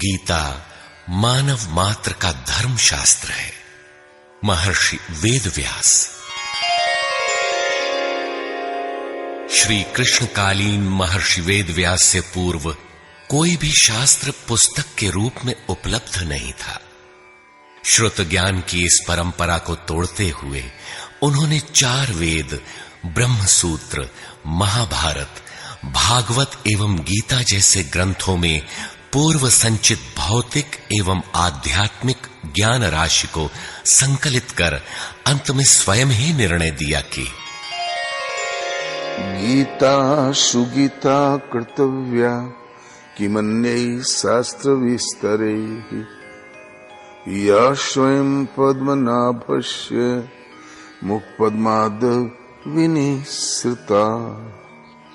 गीता मानव मात्र का धर्म शास्त्र है। महर्षि वेदव्यास। श्री कृष्णकालीन महर्षि वेदव्यास से पूर्व कोई भी शास्त्र पुस्तक के रूप में उपलब्ध नहीं था। श्रुत ज्ञान की इस परंपरा को तोड़ते हुए उन्होंने 4 वेद, ब्रह्म सूत्र, महाभारत, भागवत एवं गीता जैसे ग्रंथों में पूर्व संचित भौतिक एवं आध्यात्मिक ज्ञान राशि को संकलित कर अंत में स्वयं ही निर्णय दिया कि गीता सुगीता कर्तव्या किमन्यै शास्त्र विस्तरे या स्वयं पद्मनाभस्य मुखपद्माद विनिसृता।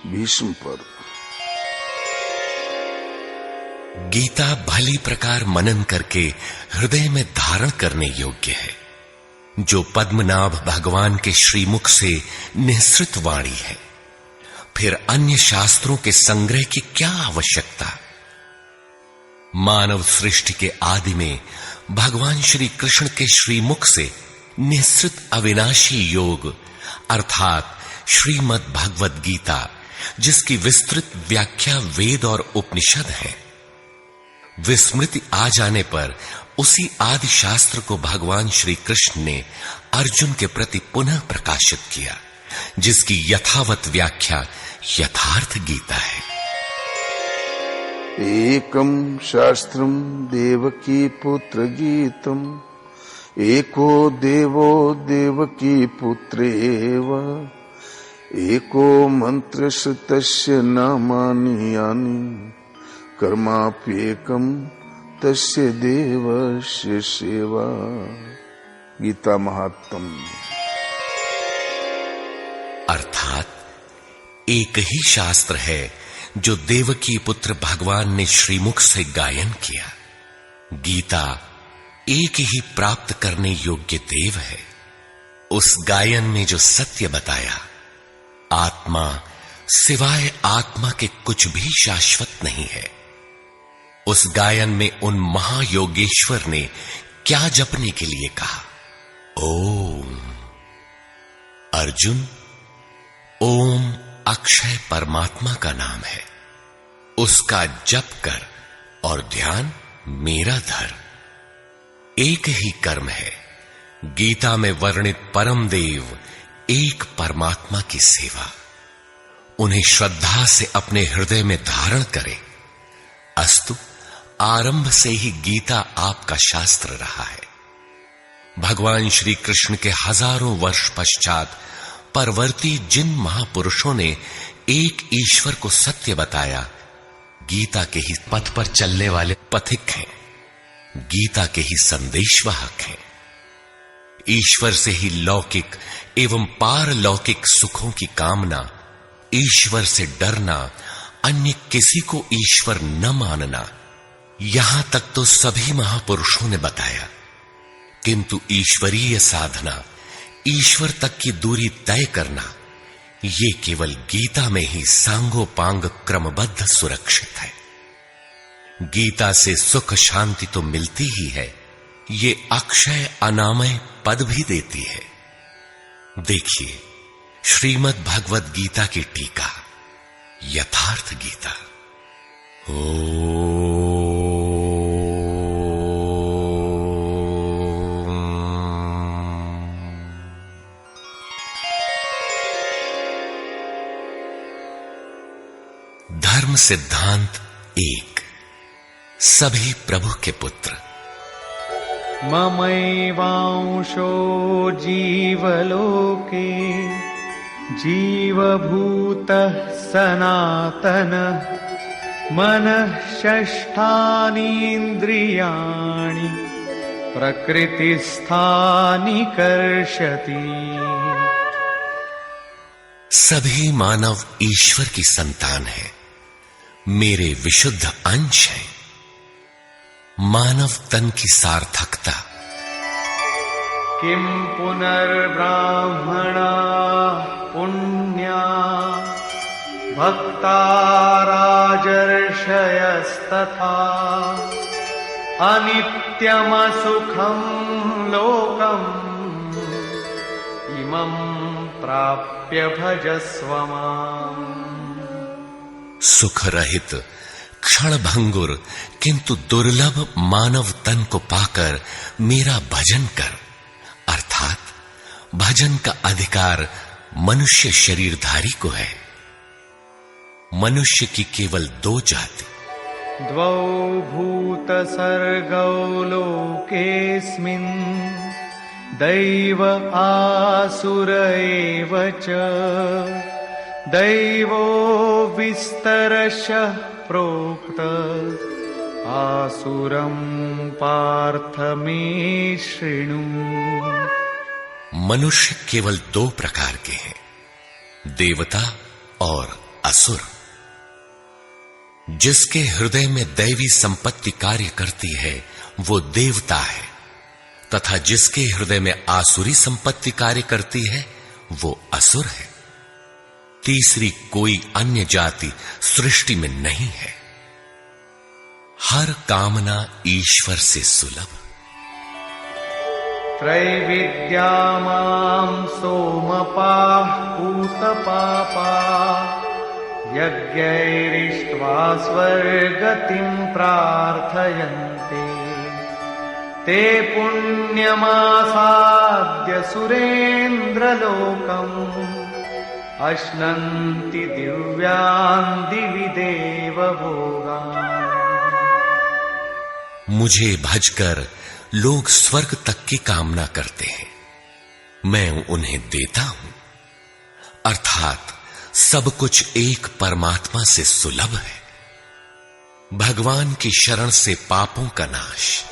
भीष्म पर्व। गीता भली प्रकार मनन करके हृदय में धारण करने योग्य है, जो पद्मनाभ भगवान के श्रीमुख से निःसृत वाणी है। फिर अन्य शास्त्रों के संग्रह की क्या आवश्यकता। मानव सृष्टि के आदि में भगवान श्री कृष्ण के श्रीमुख से निःसृत अविनाशी योग अर्थात श्रीमद् भगवद गीता, जिसकी विस्तृत व्याख्या वेद और उपनिषद है, विस्मृति आ जाने पर उसी आदि शास्त्र को भगवान श्री कृष्ण ने अर्जुन के प्रति पुनः प्रकाशित किया, जिसकी यथावत व्याख्या यथार्थ गीता है। एकम शास्त्रम देवकी पुत्र गीतम एको देवो देवकी पुत्रेव एको मंत्र तस्य नामानि यानि कर्माप्येकम तस्य देवस्य सेवा। गीता महात्म्य। अर्थात एक ही शास्त्र है जो देवकी पुत्र भगवान ने श्रीमुख से गायन किया। गीता एक ही प्राप्त करने योग्य देव है। उस गायन में जो सत्य बताया, आत्मा सिवाय आत्मा के कुछ भी शाश्वत नहीं है। उस गायन में उन महायोगेश्वर ने क्या जपने के लिए कहा। ओम। अर्जुन, ओम अक्षय परमात्मा का नाम है, उसका जप कर और ध्यान मेरा धर। एक ही कर्म है। गीता में वर्णित परम देव एक परमात्मा की सेवा। उन्हें श्रद्धा से अपने हृदय में धारण करें। अस्तु, आरंभ से ही गीता आपका शास्त्र रहा है। भगवान श्री कृष्ण के हजारों वर्ष पश्चात परवर्ती जिन महापुरुषों ने एक ईश्वर को सत्य बताया, गीता के ही पथ पर चलने वाले पथिक हैं, गीता के ही संदेशवाहक हैं। ईश्वर से ही लौकिक एवं पारलौकिक सुखों की कामना, ईश्वर से डरना, अन्य किसी को ईश्वर न मानना, यहां तक तो सभी महापुरुषों ने बताया। किंतु ईश्वरीय साधना, ईश्वर तक की दूरी तय करना, ये केवल गीता में ही सांगोपांग क्रमबद्ध सुरक्षित है। गीता से सुख शांति तो मिलती ही है, ये अक्षय अनामय पद भी देती है। देखिए श्रीमद् भगवद गीता की टीका, यथार्थ गीता। धर्म सिद्धांत 1। सभी प्रभु के पुत्र। ममैवांशो जीवलोके जीवभूतः सनातनः मनः षष्ठानीन्द्रियाणि प्रकृतिस्थानि कर्षति। सभी मानव ईश्वर की संतान है, मेरे विशुद्ध अंश है। मानव तन की सार्थकता। किम पुनर्ब्राह्मणा पुण्या भक्ता राजर्षयस्तथा अनित्यमसुखं लोकम् इमं प्राप्य भजस्व माम्। सुख रहित क्षण भंगुर किंतु दुर्लभ मानव तन को पाकर मेरा भजन कर, अर्थात भजन का अधिकार मनुष्य शरीरधारी को है। मनुष्य की केवल दो जाति, द्वौ भूत सर्गौ लोकेऽस्मिन् दैव आसुर एव च। दैवो विस्तरशः प्रोक्त आसुरं पार्थ मे शृणु। मनुष्य केवल दो प्रकार के हैं, देवता और असुर। जिसके हृदय में दैवी संपत्ति कार्य करती है वो देवता है, तथा जिसके हृदय में आसुरी संपत्ति कार्य करती है वो असुर है। तीसरी कोई अन्य जाति सृष्टि में नहीं है। हर कामना ईश्वर से सुलभ। त्रैविद्या मां सोमपाः पूतपापाः यज्ञैरिष्ट्वा स्वर्गतिं प्रार्थयन्ते। ते पुण्यमासाद्य सुरेन्द्रलोकम् अश्नन्ति दिव्यान् दिवि देवभोगान्। मुझे भजकर लोग स्वर्ग तक की कामना करते हैं, मैं उन्हें देता हूं। अर्थात सब कुछ एक परमात्मा से सुलभ है। भगवान की शरण से पापों का नाश।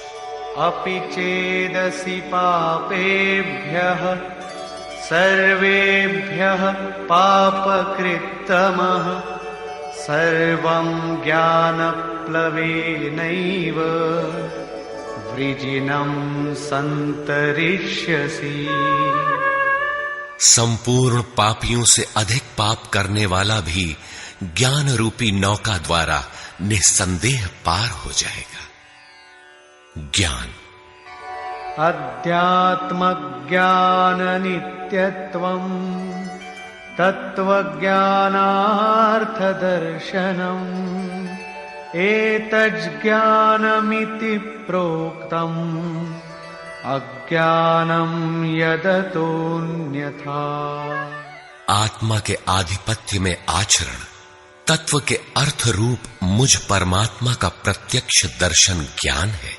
अपि चेदसि पापेभ्यः सर्वेभ्यः पापकृत्तमः सर्वं ज्ञानप्लवेनैव वृजिनं सन्तरिष्यसि। संपूर्ण पापियों से अधिक पाप करने वाला भी ज्ञान रूपी नौका द्वारा निस्संदेह पार हो जाएगा। ज्ञान अध्यात्मज्ञाननित्यत्वम् तत्त्वज्ञानार्थदर्शनम् एतज्ज्ञानमिति प्रोक्तम् अज्ञानं यदतोऽन्यथा। आत्मा के आधिपत्य में आचरण तत्व के अर्थ रूप मुझ परमात्मा का प्रत्यक्ष दर्शन ज्ञान है,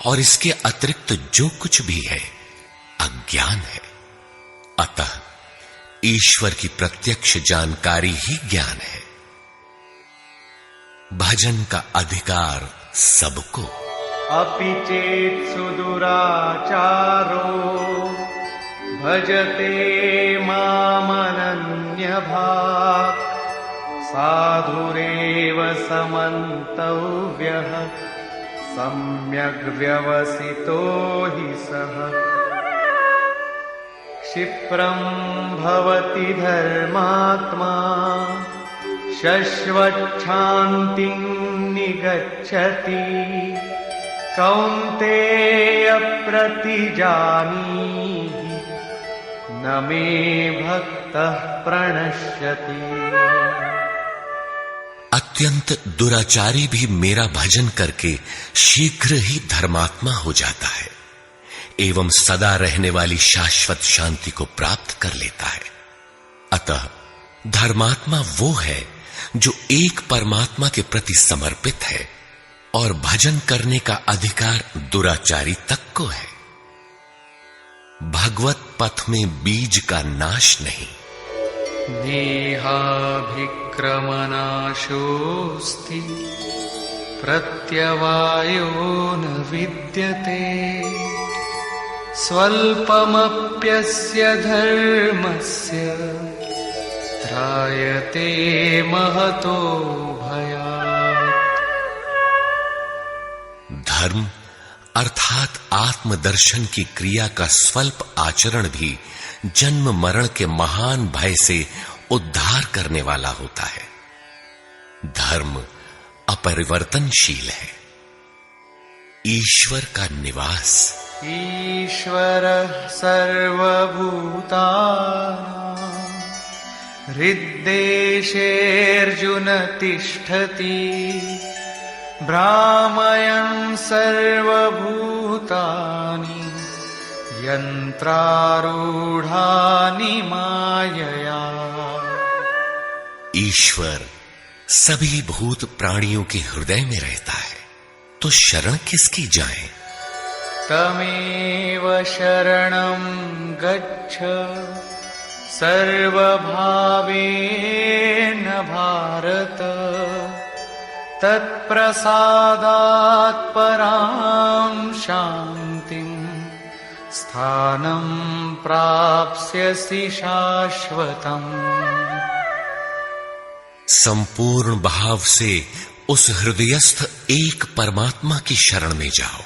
और इसके अतिरिक्त जो कुछ भी है अज्ञान है। अतः ईश्वर की प्रत्यक्ष जानकारी ही ज्ञान है। भजन का अधिकार सबको। अपि चेत् सुदुराचारो भजते मामनन्यभाक् साधुरेव समन्तव्यः सम्यग् व्यवसितो हि सः। क्षिप्रं भवति धर्मात्मा शश्वच्छान्तिं निगच्छति कौन्तेय प्रतिजानीहि न मे भक्तः प्रणश्यति। अत्यंत दुराचारी भी मेरा भजन करके शीघ्र ही धर्मात्मा हो जाता है एवं सदा रहने वाली शाश्वत शांति को प्राप्त कर लेता है। अतः धर्मात्मा वो है जो एक परमात्मा के प्रति समर्पित है, और भजन करने का अधिकार दुराचारी तक को है। भगवत पथ में बीज का नाश नहीं। नेहाभिक्रमनाशोऽस्ति प्रत्यवायो न विद्यते स्वल्पमप्यस्य धर्मस्य त्रायते महतो भयात्। धर्म अर्थात आत्मदर्शन की क्रिया का स्वल्प आचरण भी जन्म मरण के महान भय से उद्धार करने वाला होता है। धर्म अपरिवर्तनशील है। ईश्वर का निवास। ईश्वरः सर्वभूतानां हृद्देशेऽर्जुन तिष्ठति भ्रामयन् सर्वभूतानि यन्त्रारूढानि मायया। ईश्वर सभी भूत प्राणियों के हृदय में रहता है, तो शरण किसकी जाएं? तमेव शरणं गच्छ सर्वभावेन भारत तत्प्रसादात् परां शान्तिं स्थानं प्राप्स्यसि शाश्वतम्। संपूर्ण भाव से उस हृदयस्थ एक परमात्मा की शरण में जाओ,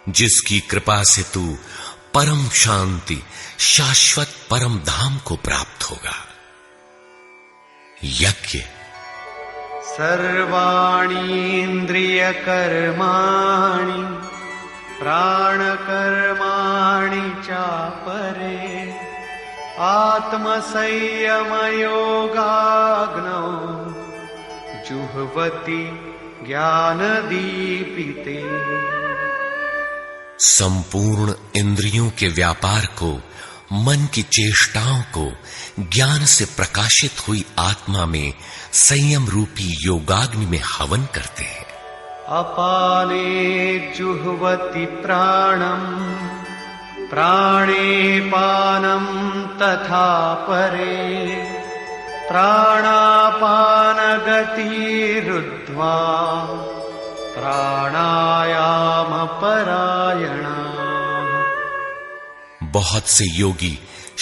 जिसकी कृपा से तू परम शांति शाश्वत परम धाम को प्राप्त होगा। यज्ञ। सर्वाणीन्द्रियकर्माणि प्राणकर्माणि चापरे आत्मसंयमयोगाग्नौ जुह्वति ज्ञानदीपिते। संपूर्ण इंद्रियों के व्यापार को, मन की चेष्टाओं को ज्ञान से प्रकाशित हुई आत्मा में संयम रूपी योगाग्नि में हवन करते हैं। अपाने जुह्वति प्राणं प्राणे पानं तथा परे प्राणापानगतिरुद्ध्वा प्राणायाम परायणा। बहुत से योगी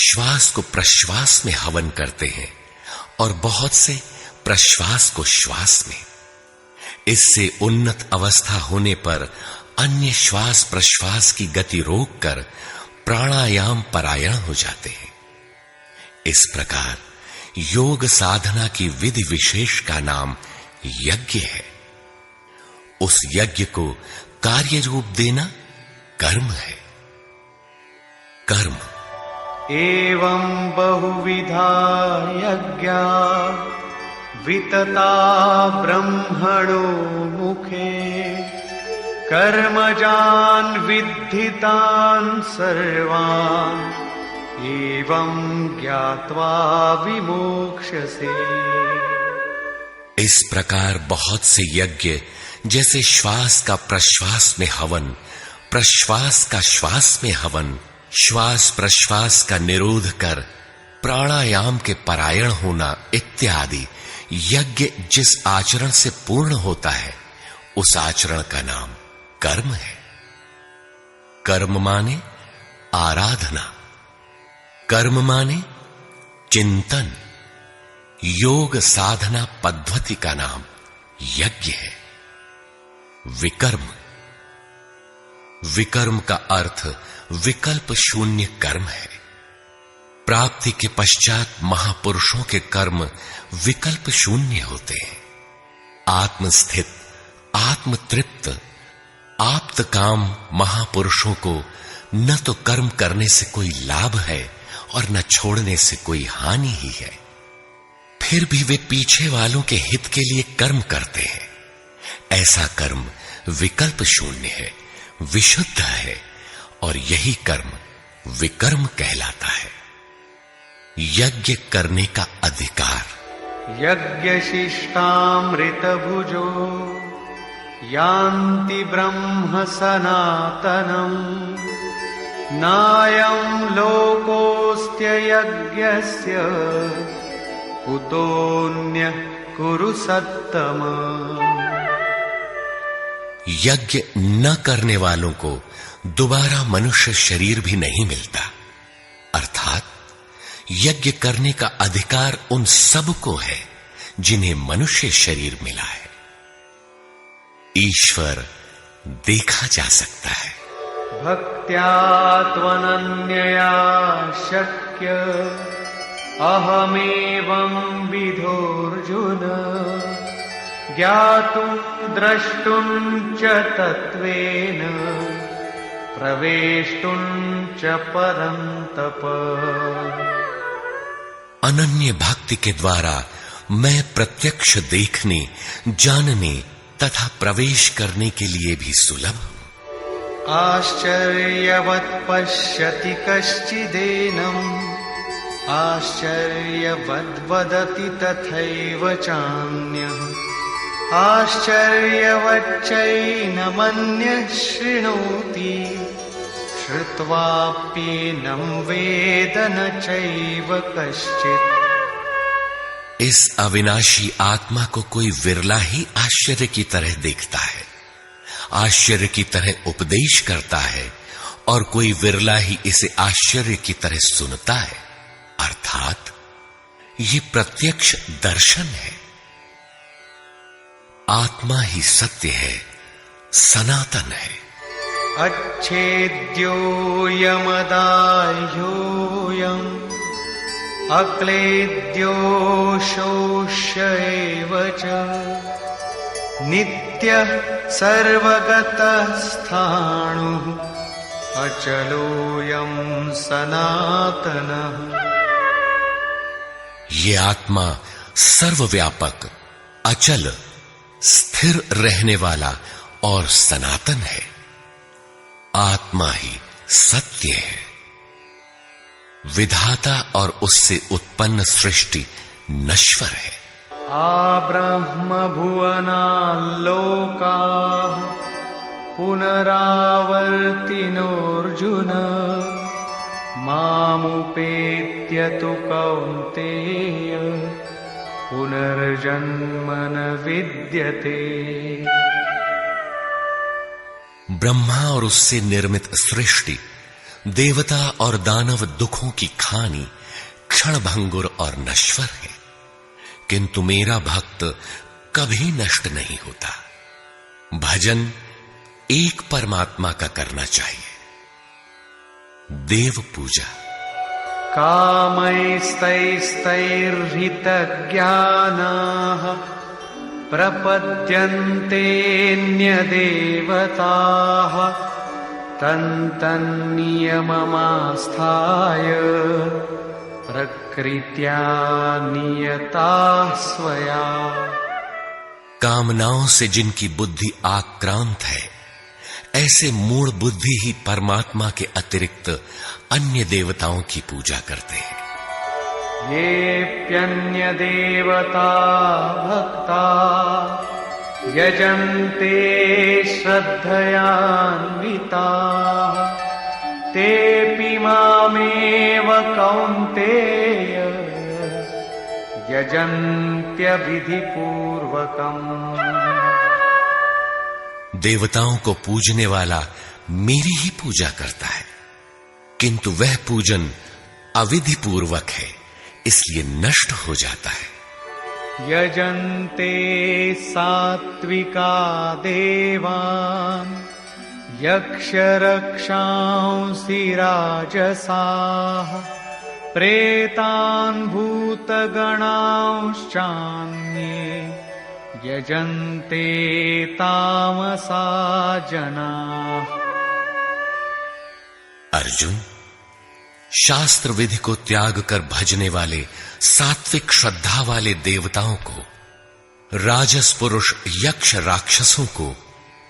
श्वास को प्रश्वास में हवन करते हैं और बहुत से प्रश्वास को श्वास में। इससे उन्नत अवस्था होने पर अन्य श्वास प्रश्वास की गति रोककर प्राणायाम परायण हो जाते हैं। इस प्रकार योग साधना की विधि विशेष का नाम यज्ञ है। उस यज्ञ को कार्य रूप देना कर्म है। कर्म। एवं बहुविधा यज्ञा वितता ब्रह्मणो मुखे कर्मजान् विद्धितान् सर्वान् एवं ज्ञात्वा विमोक्ष्यसे। इस प्रकार बहुत से यज्ञ, जैसे श्वास का प्रश्वास में हवन, प्रश्वास का श्वास में हवन, श्वास प्रश्वास का निरोध कर प्राणायाम के परायण होना इत्यादि यज्ञ जिस आचरण से पूर्ण होता है, उस आचरण का नाम कर्म है। कर्म माने आराधना, कर्म माने चिंतन। योग साधना पद्धति का नाम यज्ञ है। विकर्म। विकर्म का अर्थ विकल्प शून्य कर्म है। प्राप्ति के पश्चात महापुरुषों के कर्म विकल्प शून्य होते हैं। आत्मस्थित, आत्मतृप्त, आप्त काम महापुरुषों को न तो कर्म करने से कोई लाभ है और न छोड़ने से कोई हानि ही है। फिर भी वे पीछे वालों के हित के लिए कर्म करते हैं। ऐसा कर्म विकल्प शून्य है, विशुद्ध है, और यही कर्म विकर्म कहलाता है। यज्ञ करने का अधिकार। यज्ञशिष्टामृत भुजो यान्ति ब्रह्म सनातनम् नायं लोकोऽस्त्य यज्ञस्य कुतोऽन्यः कुरु सत्तम। यज्ञ न करने वालों को दोबारा मनुष्य शरीर भी नहीं मिलता। अर्थात यज्ञ करने का अधिकार उन सब को है जिन्हें मनुष्य शरीर मिला है। ईश्वर देखा जा सकता है। भक्त्या त्वनन्यया शक्य अहमेवं विधोऽर्जुन ज्ञातुं द्रष्टुं च तत्त्वेन प्रवेष्टुं च परन्तप। अनन्य भक्ति के द्वारा मैं प्रत्यक्ष देखने, जानने तथा प्रवेश करने के लिए भी सुलभ हूं। आश्चर्यवत् पश्यति कश्चिदेनम्, आश्चर्यवद् वदति तथैव चान्यः, आश्चर्यवच्चैनमन्यः शृणोति, श्रुत्वाप्येनं वेद न चैव कश्चित्। इस अविनाशी आत्मा को कोई विरला ही आश्चर्य की तरह देखता है, आश्चर्य की तरह उपदेश करता है, और कोई विरला ही इसे आश्चर्य की तरह सुनता है। अर्थात ये प्रत्यक्ष दर्शन है। आत्मा ही सत्य है, सनातन है। अच्छेद्योऽयमदाह्योऽयम् अक्लेद्यो शोष्य एव च, नित्यः सर्वगतः स्थाणुः अचलोऽयं सनातनः। ये आत्मा सर्वव्यापक, अचल, स्थिर रहने वाला और सनातन है। आत्मा ही सत्य है। विधाता और उससे उत्पन्न सृष्टि नश्वर है। आब्रह्म भुवनाल्लोकाः पुनरावर्तिनोऽर्जुन, मामुपेत्य तु कौन्तेय पुनर्जन्म न विद्यते। ब्रह्मा और उससे निर्मित सृष्टि, देवता और दानव दुखों की खानी, क्षणभंगुर और नश्वर है, किंतु मेरा भक्त कभी नष्ट नहीं होता। भजन एक परमात्मा का करना चाहिए। देव पूजा। कामैस्तैस्तैर्हितज्ञानाः प्रपद्यन्तेऽन्यदेवताः, तन्तन्नियममास्थाय प्रकृत्या नियताः स्वया। कामनाओं से जिनकी बुद्धि आक्रांत है, ऐसे मूढ़ बुद्धि ही परमात्मा के अतिरिक्त अन्य देवताओं की पूजा करते हैं। येऽप्यन्यदेवता भक्ता यजन्ते श्रद्धयान्विताः, तेऽपि मामेव कौन्तेय यजन्त्यविधिपूर्वकम्। देवताओं को पूजने वाला मेरी ही पूजा करता है, किंतु वह पूजन अविधि पूर्वक है, इसलिए नष्ट हो जाता है। यजन्ते सात्विका देवान् यक्षरक्षांसि राजसाः, प्रेतान् भूतगणांश्चान्ये यजन्ते तामसा जनाः। अर्जुन, शास्त्र विधि को त्याग कर भजने वाले सात्विक श्रद्धा वाले देवताओं को, राजस पुरुष यक्ष राक्षसों को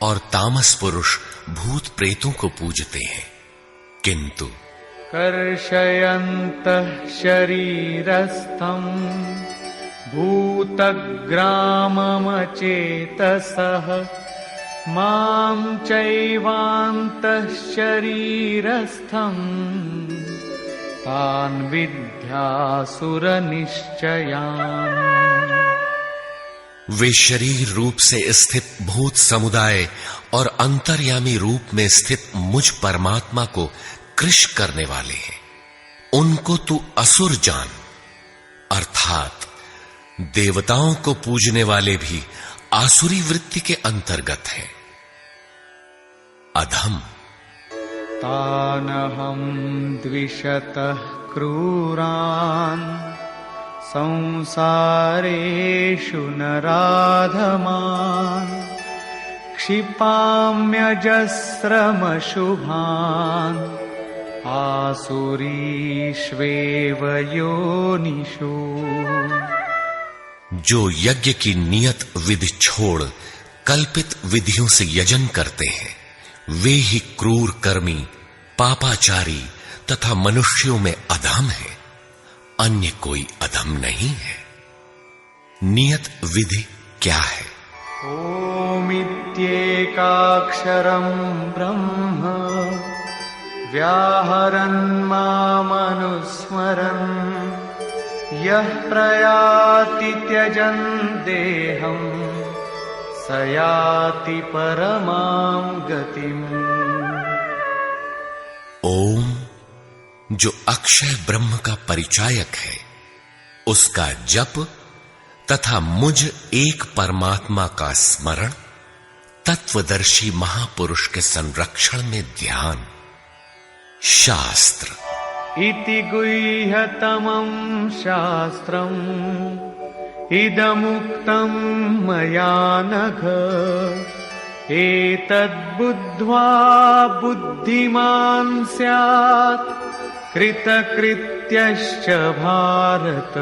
और तामस पुरुष भूत प्रेतों को पूजते हैं, किंतु कर्षयन्तः शरीरस्थम् भूतग्राममचेतसः, मां चैवान्तः शरीरस्थम् तान् विद्यासुरनिश्चयान्। वे शरीर रूप से स्थित भूत समुदाय और अंतर्यामी रूप में स्थित मुझ परमात्मा को कृश करने वाले हैं। उनको तू असुर जान। अर्थात देवताओं को पूजने वाले भी आसुरी वृत्ति के अंतर्गत हैं। अधम। तानहं द्विषतः क्रूरान् संसारेषु नराधमान् क्षिपाम्यजस्रमशुभान् आसुरीष्वेव योनिषु। जो यज्ञ की नियत विधि छोड़ कल्पित विधियों से यजन करते हैं, वे ही क्रूर कर्मी, पापाचारी तथा मनुष्यों में अधम है, अन्य कोई अधम नहीं है। नियत विधि क्या है? ओमित्येकाक्षरं ब्रह्म व्याहरन् मामनुस्मरन् यः प्रयाति त्यजन् देहं स याति परमां गतिम्। ओम जो अक्षय ब्रह्म का परिचायक है, उसका जप तथा मुझ एक परमात्मा का स्मरण, तत्वदर्शी महापुरुष के संरक्षण में ध्यान। शास्त्र इति गुह्यतमं शास्त्रम् इदमुक्तं मया नघ एतद्बुद्ध्वा बुद्धिमान् स्यात् कृतकृत्यश्च भारत।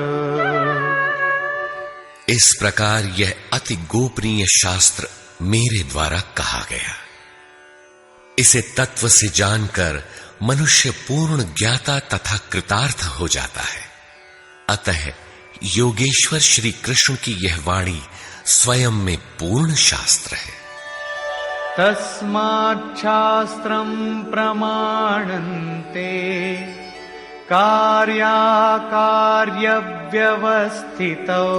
इस प्रकार यह अति गोपनीय शास्त्र मेरे द्वारा कहा गया। इसे तत्व से जानकर मनुष्य पूर्ण ज्ञाता तथा कृतार्थ हो जाता है। अतः योगेश्वर श्री कृष्ण की यह वाणी स्वयं में पूर्ण शास्त्र है। तस्माच्छास्त्रं प्रमाणन्ते कार्याकार्यव्यवस्थितौ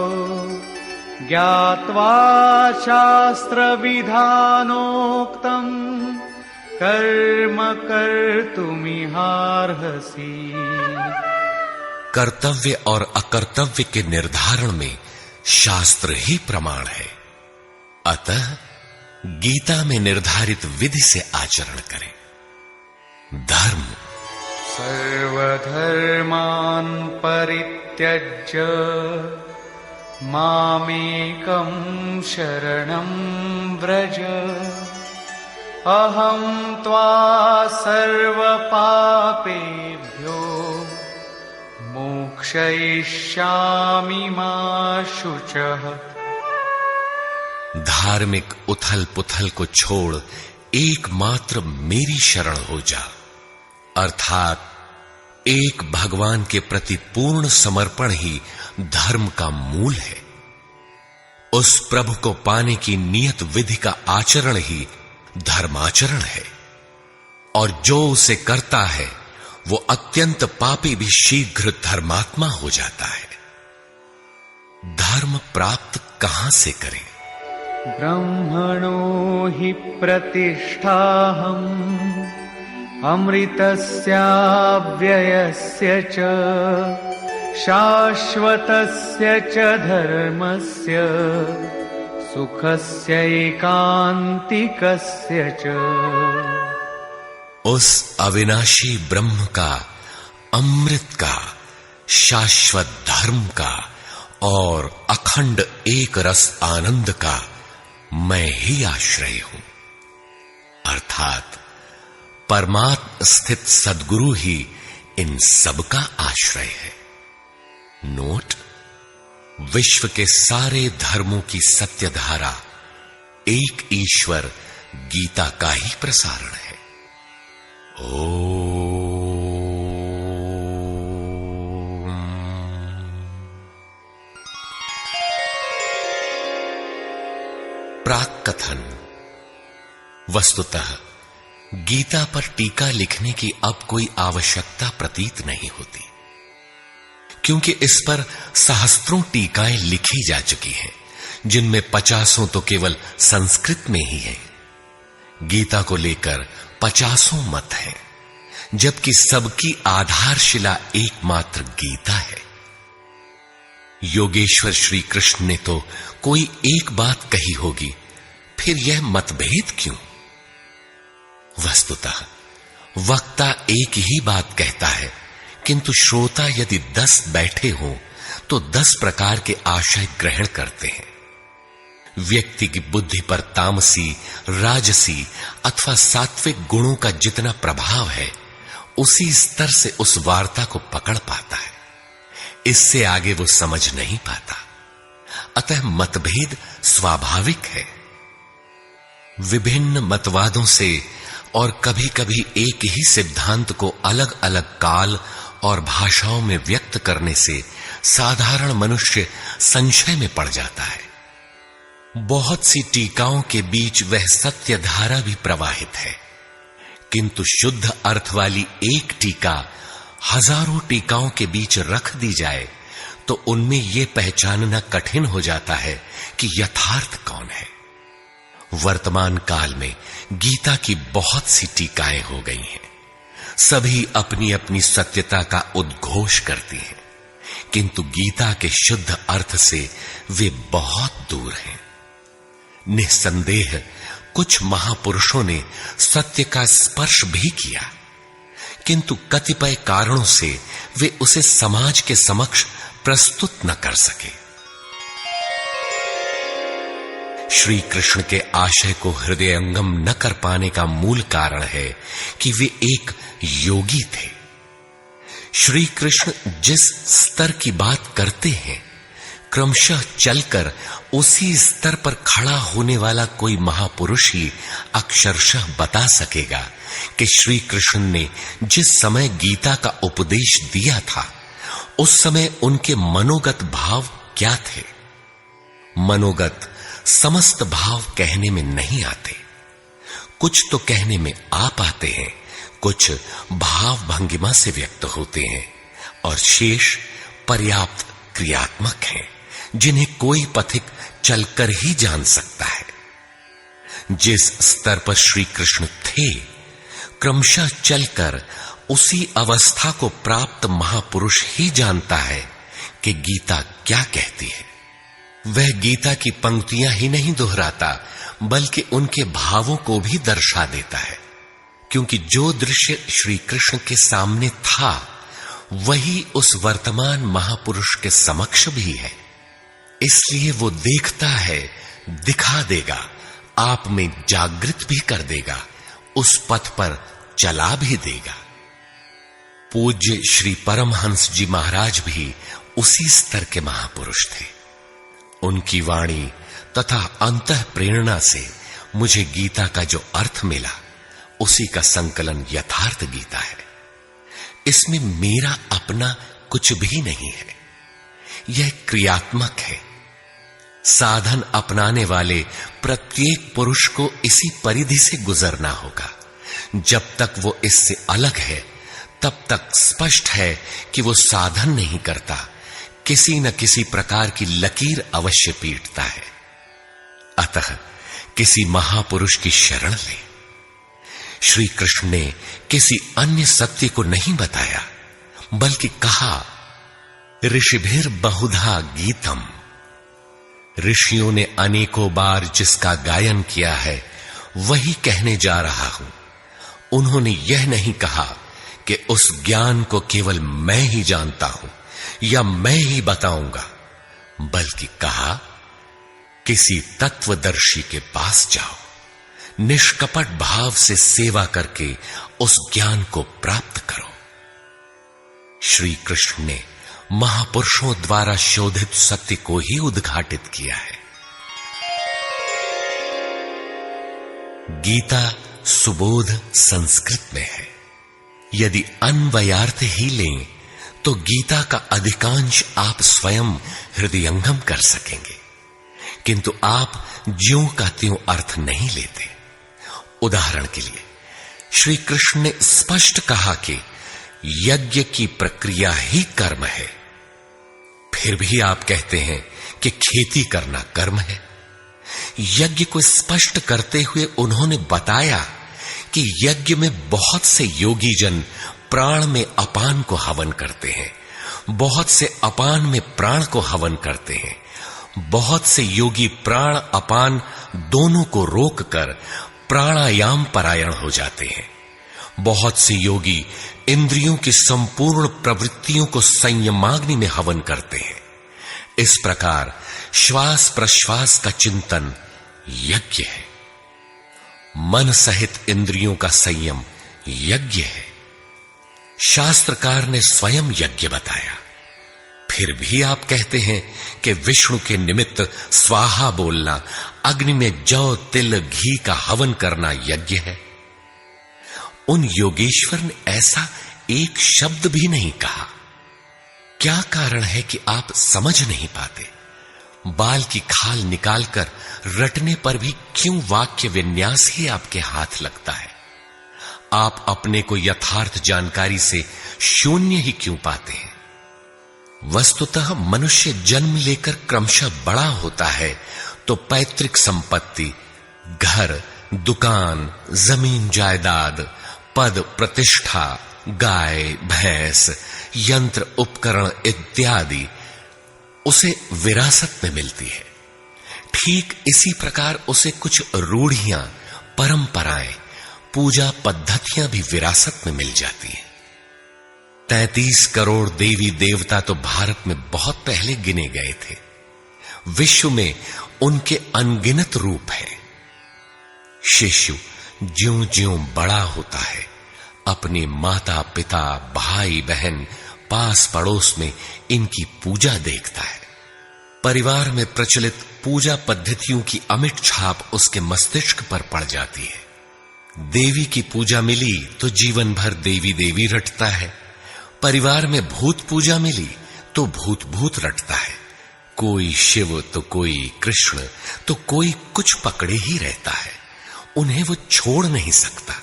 ज्ञात्वा शास्त्रविधानोक्तम् कर्म कर्तुमिहार्हसि। कर्तव्य और अकर्तव्य के निर्धारण में शास्त्र ही प्रमाण है। अतः गीता में निर्धारित विधि से आचरण करें। धर्म सर्वधर्मान् परित्यज्य मामेकं शरणं व्रज अहं त्वा सर्वपापेभ्यो मोक्षयिष्यामि मा शुचः। धार्मिक उथल पुथल को छोड़ एकमात्र मेरी शरण हो जा, अर्थात एक भगवान के प्रति पूर्ण समर्पण ही धर्म का मूल है। उस प्रभु को पाने की नियत विधि का आचरण ही धर्माचरण है, और जो उसे करता है वो अत्यंत पापी भी शीघ्र धर्मात्मा हो जाता है। धर्म प्राप्त कहां से करें? ब्रह्मणो हि प्रतिष्ठाहम् अमृतस्याव्ययस्य च शाश्वतस्य च धर्मस्य सुखस्यैकान्तिकस्य च। उस अविनाशी ब्रह्म का, अमृत का, शाश्वत धर्म का और अखंड एक रस आनंद का मैं ही आश्रय हूं, अर्थात परमात्म स्थित सद्गुरु ही इन सब का आश्रय है। नोट: विश्व के सारे धर्मों की सत्य धारा एक ईश्वर गीता का ही प्रसारण है। प्राक कथन। वस्तुतः गीता पर टीका लिखने की अब कोई आवश्यकता प्रतीत नहीं होती, क्योंकि इस पर सहस्त्रों टीकाएं लिखी जा चुकी हैं, जिनमें 50 तो केवल संस्कृत में ही है। गीता को लेकर 50 मत हैं, जबकि सबकी आधारशिला एकमात्र गीता है। योगेश्वर श्री कृष्ण ने तो कोई एक बात कही होगी, फिर यह मतभेद क्यों? वस्तुतः वक्ता एक ही बात कहता है, किंतु श्रोता यदि 10 बैठे हों तो 10 प्रकार के आशय ग्रहण करते हैं। व्यक्ति की बुद्धि पर तामसी, राजसी अथवा सात्विक गुणों का जितना प्रभाव है, उसी स्तर से उस वार्ता को पकड़ पाता है। इससे आगे वो समझ नहीं पाता। अतः मतभेद स्वाभाविक है। विभिन्न मतवादों से और कभी-कभी एक ही सिद्धांत को अलग-अलग काल और भाषाओं में व्यक्त करने से साधारण मनुष्य संशय में पड़ जाता है। बहुत सी टीकाओं के बीच वह सत्य धारा भी प्रवाहित है, किंतु शुद्ध अर्थ वाली एक टीका हजारों टीकाओं के बीच रख दी जाए तो उनमें यह पहचानना कठिन हो जाता है कि यथार्थ कौन है। वर्तमान काल में गीता की बहुत सी टीकाएं हो गई हैं। सभी अपनी अपनी सत्यता का उद्घोष करती हैं, किंतु गीता के शुद्ध अर्थ से वे बहुत दूर हैं। निस्संदेह कुछ महापुरुषों ने सत्य का स्पर्श भी किया, किंतु कतिपय कारणों से वे उसे समाज के समक्ष प्रस्तुत न कर सके। श्री कृष्ण के आशय को हृदयंगम न कर पाने का मूल कारण है कि वे एक योगी थे। श्री कृष्ण जिस स्तर की बात करते हैं, क्रमशः चलकर उसी स्तर पर खड़ा होने वाला कोई महापुरुष ही अक्षरशः बता सकेगा कि श्री कृष्ण ने जिस समय गीता का उपदेश दिया था, उस समय उनके मनोगत भाव क्या थे। मनोगत समस्त भाव कहने में नहीं आते। कुछ तो कहने में आ पाते हैं, कुछ भाव भंगिमा से व्यक्त होते हैं, और शेष पर्याप्त क्रियात्मक हैं, जिन्हें कोई पथिक चलकर ही जान सकता है। जिस स्तर पर श्री कृष्ण थे, क्रमशः चलकर उसी अवस्था को प्राप्त महापुरुष ही जानता है कि गीता क्या कहती है। वह गीता की पंक्तियां ही नहीं दोहराता, बल्कि उनके भावों को भी दर्शा देता है, क्योंकि जो दृश्य श्री कृष्ण के सामने था, वही उस वर्तमान महापुरुष के समक्ष भी है। इसलिए वो देखता है, दिखा देगा, आप में जागृत भी कर देगा, उस पथ पर चला भी देगा। पूज्य श्री परमहंस जी महाराज भी उसी स्तर के महापुरुष थे। उनकी वाणी तथा अंतः प्रेरणा से मुझे गीता का जो अर्थ मिला, उसी का संकलन यथार्थ गीता है। इसमें मेरा अपना कुछ भी नहीं है। यह क्रियात्मक है। साधन अपनाने वाले प्रत्येक पुरुष को इसी परिधि से गुजरना होगा। जब तक वो इससे अलग है, तब तक स्पष्ट है कि वो साधन नहीं करता, किसी न किसी प्रकार की लकीर अवश्य पीटता है। अतः किसी महापुरुष की शरण ले। श्री कृष्ण ने किसी अन्य सत्य को नहीं बताया, बल्कि कहा, ऋषिभिर बहुधा गीतम। ऋषियों ने अनेकों बार जिसका गायन किया है, वही कहने जा रहा हूं। उन्होंने यह नहीं कहा कि उस ज्ञान को केवल मैं ही जानता हूं या मैं ही बताऊंगा, बल्कि कहा, किसी तत्वदर्शी के पास जाओ, निष्कपट भाव से सेवा करके उस ज्ञान को प्राप्त करो। श्री कृष्ण ने महापुरुषों द्वारा शोधित सत्य को ही उद्घाटित किया है। गीता सुबोध संस्कृत में है। यदि अन्वयार्थ ही लें तो गीता का अधिकांश आप स्वयं हृदयंगम कर सकेंगे, किंतु आप ज्यों का त्यों अर्थ नहीं लेते। उदाहरण के लिए श्री कृष्ण ने स्पष्ट कहा कि यज्ञ की प्रक्रिया ही कर्म है। फिर भी आप कहते हैं कि खेती करना कर्म है। यज्ञ को स्पष्ट करते हुए उन्होंने बताया कि यज्ञ में बहुत से योगी जन प्राण में अपान को हवन करते हैं, बहुत से अपान में प्राण को हवन करते हैं, बहुत से योगी प्राण अपान दोनों को रोककर प्राणायाम परायण हो जाते हैं, बहुत से योगी इंद्रियों की संपूर्ण प्रवृत्तियों को संयमाग्नि में हवन करते हैं, इस प्रकार श्वास प्रश्वास का चिंतन यज्ञ है। मन सहित इंद्रियों का संयम यज्ञ है। शास्त्रकार ने स्वयं यज्ञ बताया, फिर भी आप कहते हैं कि विष्णु के निमित्त स्वाहा बोलना, अग्नि में जौ तिल घी का हवन करना यज्ञ है। उन योगेश्वर ने ऐसा एक शब्द भी नहीं कहा। क्या कारण है कि आप समझ नहीं पाते? बाल की खाल निकालकर रटने पर भी क्यों वाक्य विन्यास ही आपके हाथ लगता है? आप अपने को यथार्थ जानकारी से शून्य ही क्यों पाते हैं? वस्तुतः मनुष्य जन्म लेकर क्रमशः बड़ा होता है तो पैतृक संपत्ति, घर, दुकान, जमीन जायदाद, पद प्रतिष्ठा, गाय भैंस, यंत्र उपकरण इत्यादि उसे विरासत में मिलती है। ठीक इसी प्रकार उसे कुछ रूढ़ियां, परंपराएं, पूजा पद्धतियां भी विरासत में मिल जाती हैं। 33 करोड़ देवी देवता तो भारत में बहुत पहले गिने गए थे। विश्व में उनके अनगिनत रूप हैं। शिशु ज्यों-ज्यों बड़ा होता है, अपने माता पिता, भाई बहन, पास पड़ोस में इनकी पूजा देखता है। परिवार में प्रचलित पूजा पद्धतियों की अमिट छाप उसके मस्तिष्क पर पड़ जाती है। देवी की पूजा मिली तो जीवन भर देवी देवी रटता है। परिवार में भूत पूजा मिली तो भूत भूत रटता है। कोई शिव तो कोई कृष्ण तो कोई कुछ पकड़े ही रहता है। उन्हें वो छोड़ नहीं सकता।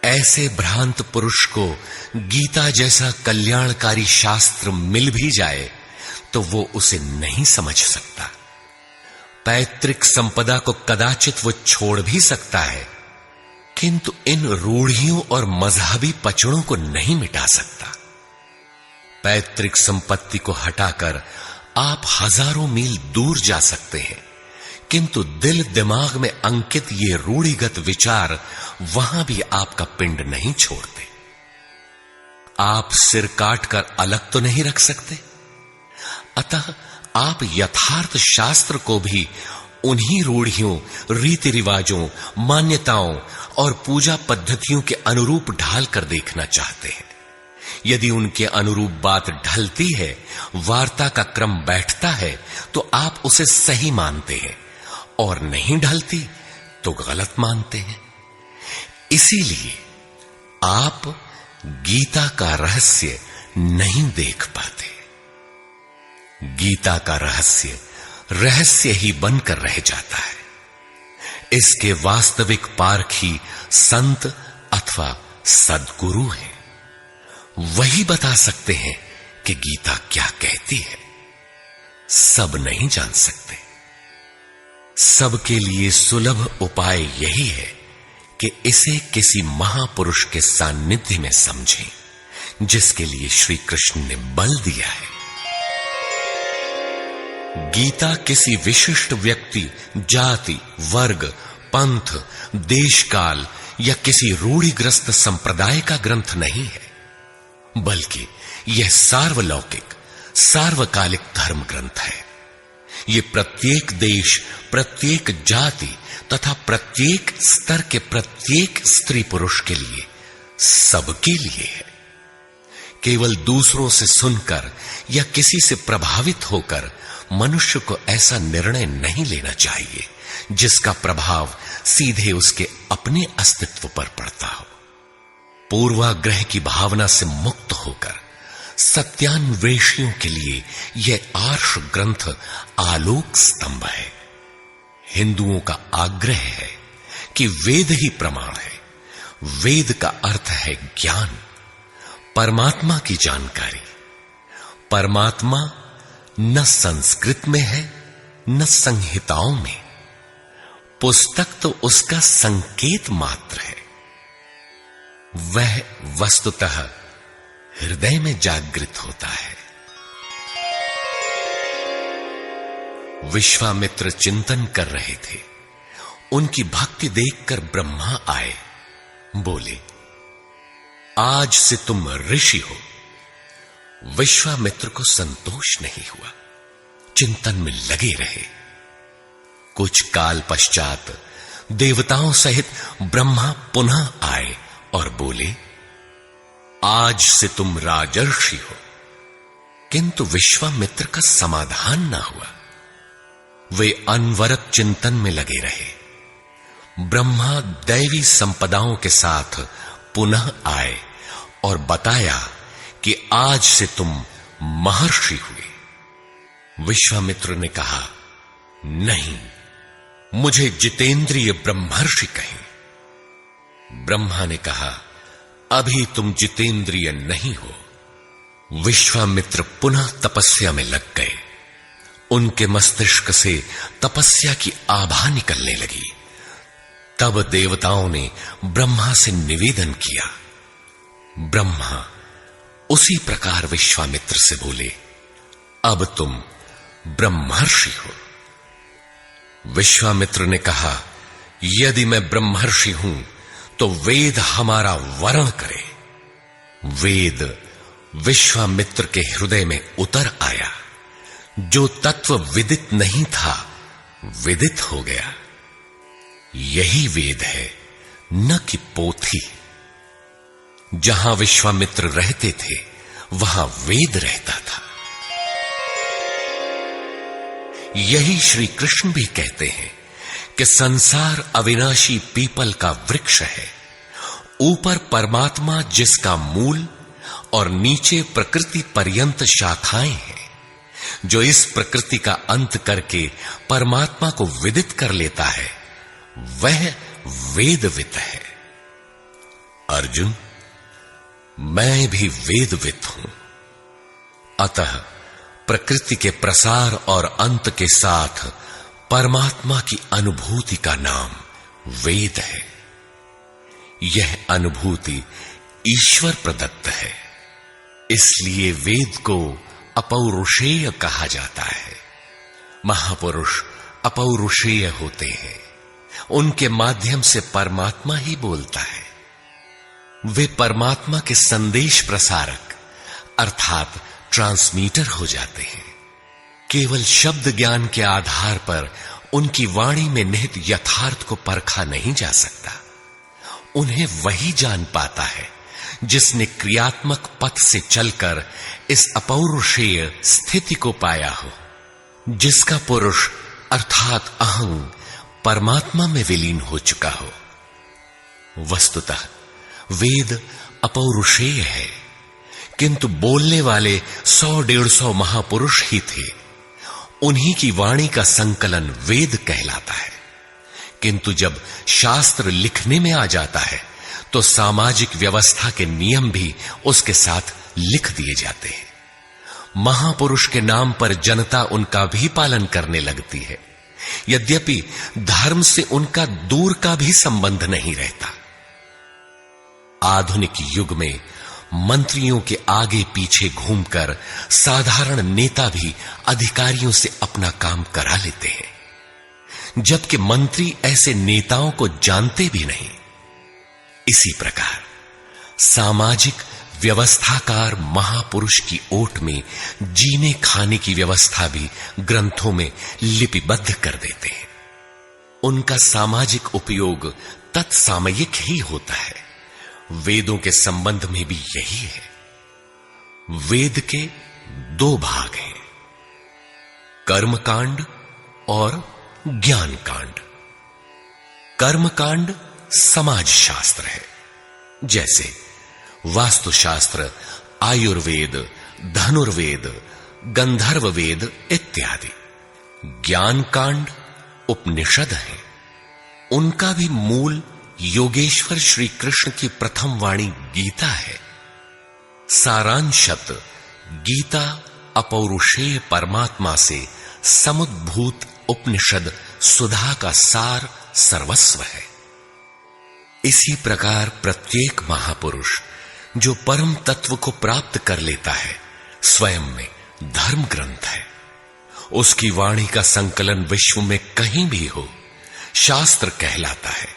ऐसे भ्रांत पुरुष को गीता जैसा कल्याणकारी शास्त्र मिल भी जाए तो वो उसे नहीं समझ सकता। पैतृक संपदा को कदाचित वो छोड़ भी सकता है, किंतु इन रूढ़ियों और मजहबी पचड़ों को नहीं मिटा सकता। पैतृक संपत्ति को हटाकर आप हजारों मील दूर जा सकते हैं, किंतु दिल दिमाग में अंकित ये रूढ़िगत विचार वहां भी आपका पिंड नहीं छोड़ते। आप सिर काटकर अलग तो नहीं रख सकते, अतः आप यथार्थ शास्त्र को भी उन्हीं रूढ़ियों, रीति रिवाजों, मान्यताओं और पूजा पद्धतियों के अनुरूप ढाल कर देखना चाहते हैं। यदि उनके अनुरूप बात ढलती है, वार्ता का क्रम बैठता है, तो आप उसे सही मानते हैं, और नहीं ढलती तो गलत मानते हैं। इसीलिए आप गीता का रहस्य नहीं देख पाते। गीता का रहस्य रहस्य ही बनकर रह जाता है। इसके वास्तविक पारखी संत अथवा सद्गुरु हैं। वही बता सकते हैं कि गीता क्या कहती है। सब नहीं जान सकते। सबके लिए सुलभ उपाय यही है कि इसे किसी महापुरुष के सानिध्य में समझें, जिसके लिए श्री कृष्ण ने बल दिया है। गीता किसी विशिष्ट व्यक्ति, जाति, वर्ग, पंथ, देश काल या किसी रूढ़िग्रस्त संप्रदाय का ग्रंथ नहीं है, बल्कि यह सार्वलौकिक, सार्वकालिक धर्म ग्रंथ है। यह प्रत्येक देश, प्रत्येक जाति तथा प्रत्येक स्तर के प्रत्येक स्त्री पुरुष के लिए, सबके लिए है। केवल दूसरों से सुनकर या किसी से प्रभावित होकर मनुष्य को ऐसा निर्णय नहीं लेना चाहिए जिसका प्रभाव सीधे उसके अपने अस्तित्व पर पड़ता हो। पूर्वाग्रह की भावना से मुक्त होकर सत्यान्वेषियों के लिए यह आर्ष ग्रंथ आलोक स्तंभ है। हिंदुओं का आग्रह है कि वेद ही प्रमाण है। वेद का अर्थ है ज्ञान, परमात्मा की जानकारी। परमात्मा न संस्कृत में है न संहिताओं में। पुस्तक तो उसका संकेत मात्र है। वह वस्तुतः हृदय में जागृत होता है। विश्वामित्र चिंतन कर रहे थे। उनकी भक्ति देखकर ब्रह्मा आए। बोले, आज से तुम ऋषि हो। विश्वामित्र को संतोष नहीं हुआ। चिंतन में लगे रहे। कुछ काल पश्चात देवताओं सहित ब्रह्मा पुनः आए और बोले, आज से तुम राजर्षि हो। किंतु विश्वामित्र का समाधान न हुआ। वे अनवरत चिंतन में लगे रहे। ब्रह्मा दैवी संपदाओं के साथ पुनः आए और बताया कि आज से तुम महर्षि हुए। विश्वामित्र ने कहा, नहीं, मुझे जितेंद्रिय ब्रह्मर्षि कहें। ब्रह्मा ने कहा, अभी तुम जितेंद्रिय नहीं हो। विश्वामित्र पुनः तपस्या में लग गए। उनके मस्तिष्क से तपस्या की आभा निकलने लगी। तब देवताओं ने ब्रह्मा से निवेदन किया। ब्रह्मा उसी प्रकार विश्वामित्र से बोले, अब तुम ब्रह्मर्षि हो। विश्वामित्र ने कहा, यदि मैं ब्रह्मर्षि हूं तो वेद हमारा वरण करे। वेद विश्वामित्र के हृदय में उतर आया। जो तत्व विदित नहीं था विदित हो गया। यही वेद है, न कि पोथी। जहां विश्वामित्र रहते थे वहां वेद रहता था। यही श्री कृष्ण भी कहते हैं कि संसार अविनाशी पीपल का वृक्ष है। ऊपर परमात्मा जिसका मूल और नीचे प्रकृति पर्यंत शाखाएं हैं। जो इस प्रकृति का अंत करके परमात्मा को विदित कर लेता है वह वेदवित है। अर्जुन, मैं भी वेदवित हूं। अतः प्रकृति के प्रसार और अंत के साथ परमात्मा की अनुभूति का नाम वेद है। यह अनुभूति ईश्वर प्रदत्त है। इसलिए वेद को अपौरुषेय कहा जाता है। महापुरुष अपौरुषेय होते हैं। उनके माध्यम से परमात्मा ही बोलता है। वे परमात्मा के संदेश प्रसारक अर्थात ट्रांसमीटर हो जाते हैं। केवल शब्द ज्ञान के आधार पर उनकी वाणी में निहित यथार्थ को परखा नहीं जा सकता। उन्हें वही जान पाता है जिसने क्रियात्मक पथ से चलकर इस अपौरुषेय स्थिति को पाया हो, जिसका पुरुष अर्थात अहं परमात्मा में विलीन हो चुका हो। वस्तुतः वेद अपौरुषेय है, किंतु बोलने वाले 100-150 महापुरुष ही थे। उन्हीं की वाणी का संकलन वेद कहलाता है। किंतु जब शास्त्र लिखने में आ जाता है तो सामाजिक व्यवस्था के नियम भी उसके साथ लिख दिए जाते हैं। महापुरुष के नाम पर जनता उनका भी पालन करने लगती है, यद्यपि धर्म से उनका दूर का भी संबंध नहीं रहता। आधुनिक युग में मंत्रियों के आगे पीछे घूमकर साधारण नेता भी अधिकारियों से अपना काम करा लेते हैं, जबकि मंत्री ऐसे नेताओं को जानते भी नहीं। इसी प्रकार सामाजिक व्यवस्थाकार महापुरुष की ओट में जीने खाने की व्यवस्था भी ग्रंथों में लिपिबद्ध कर देते हैं। उनका सामाजिक उपयोग तत्सामयिक ही होता है। वेदों के संबंध में भी यही है। वेद के 2 भाग हैं, कर्मकांड और ज्ञान कांड। कर्मकांड समाज शास्त्र है, जैसे वास्तुशास्त्र, आयुर्वेद, धनुर्वेद, गंधर्व वेद इत्यादि। ज्ञान कांड उपनिषद है। उनका भी मूल योगेश्वर श्री कृष्ण की प्रथम वाणी गीता है। सारांशत गीता अपौरुषेय परमात्मा से समुद्भूत उपनिषद सुधा का सार सर्वस्व है। इसी प्रकार प्रत्येक महापुरुष जो परम तत्व को प्राप्त कर लेता है स्वयं में धर्म ग्रंथ है। उसकी वाणी का संकलन विश्व में कहीं भी हो शास्त्र कहलाता है।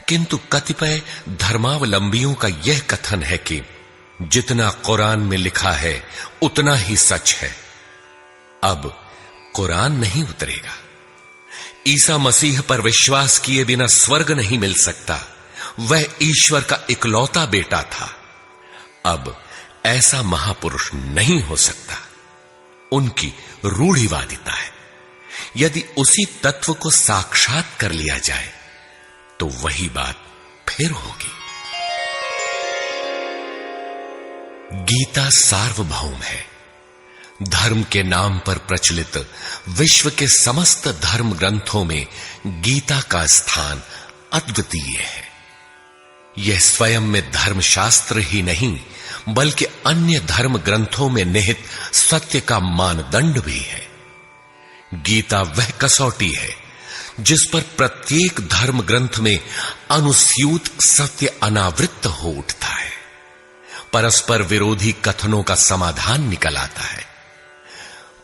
किंतु कतिपय धर्मावलंबियों का यह कथन है कि जितना कुरान में लिखा है उतना ही सच है। अब कुरान नहीं उतरेगा। ईसा मसीह पर विश्वास किए बिना स्वर्ग नहीं मिल सकता। वह ईश्वर का इकलौता बेटा था। अब ऐसा महापुरुष नहीं हो सकता। उनकी रूढ़िवादिता है। यदि उसी तत्व को साक्षात कर लिया जाए तो वही बात फिर होगी। गीता सार्वभौम है। धर्म के नाम पर प्रचलित विश्व के समस्त धर्म ग्रंथों में गीता का स्थान अद्वितीय है। यह स्वयं में धर्मशास्त्र ही नहीं बल्कि अन्य धर्म ग्रंथों में निहित सत्य का मानदंड भी है। गीता वह कसौटी है जिस पर प्रत्येक धर्म ग्रंथ में अनुस्यूत सत्य अनावृत हो उठता है। परस्पर विरोधी कथनों का समाधान निकल आता है।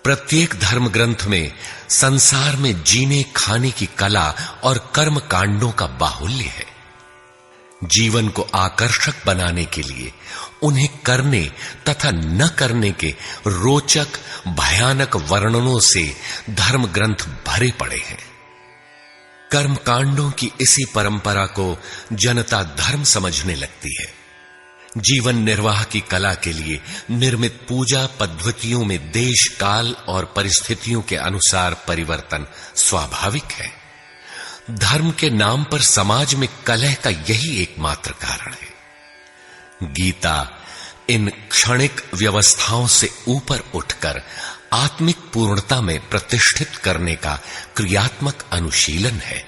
प्रत्येक धर्म ग्रंथ में संसार में जीने खाने की कला और कर्म कांडों का बाहुल्य है। जीवन को आकर्षक बनाने के लिए उन्हें करने तथा न करने के रोचक भयानक वर्णनों से धर्म ग्रंथ भरे पड़े हैं। कर्म कांडों की इसी परंपरा को जनता धर्म समझने लगती है। जीवन निर्वाह की कला के लिए निर्मित पूजा पद्धतियों में देश काल और परिस्थितियों के अनुसार परिवर्तन स्वाभाविक है। धर्म के नाम पर समाज में कलह का यही एकमात्र कारण है। गीता इन क्षणिक व्यवस्थाओं से ऊपर उठकर आत्मिक पूर्णता में प्रतिष्ठित करने का क्रियात्मक अनुशीलन है,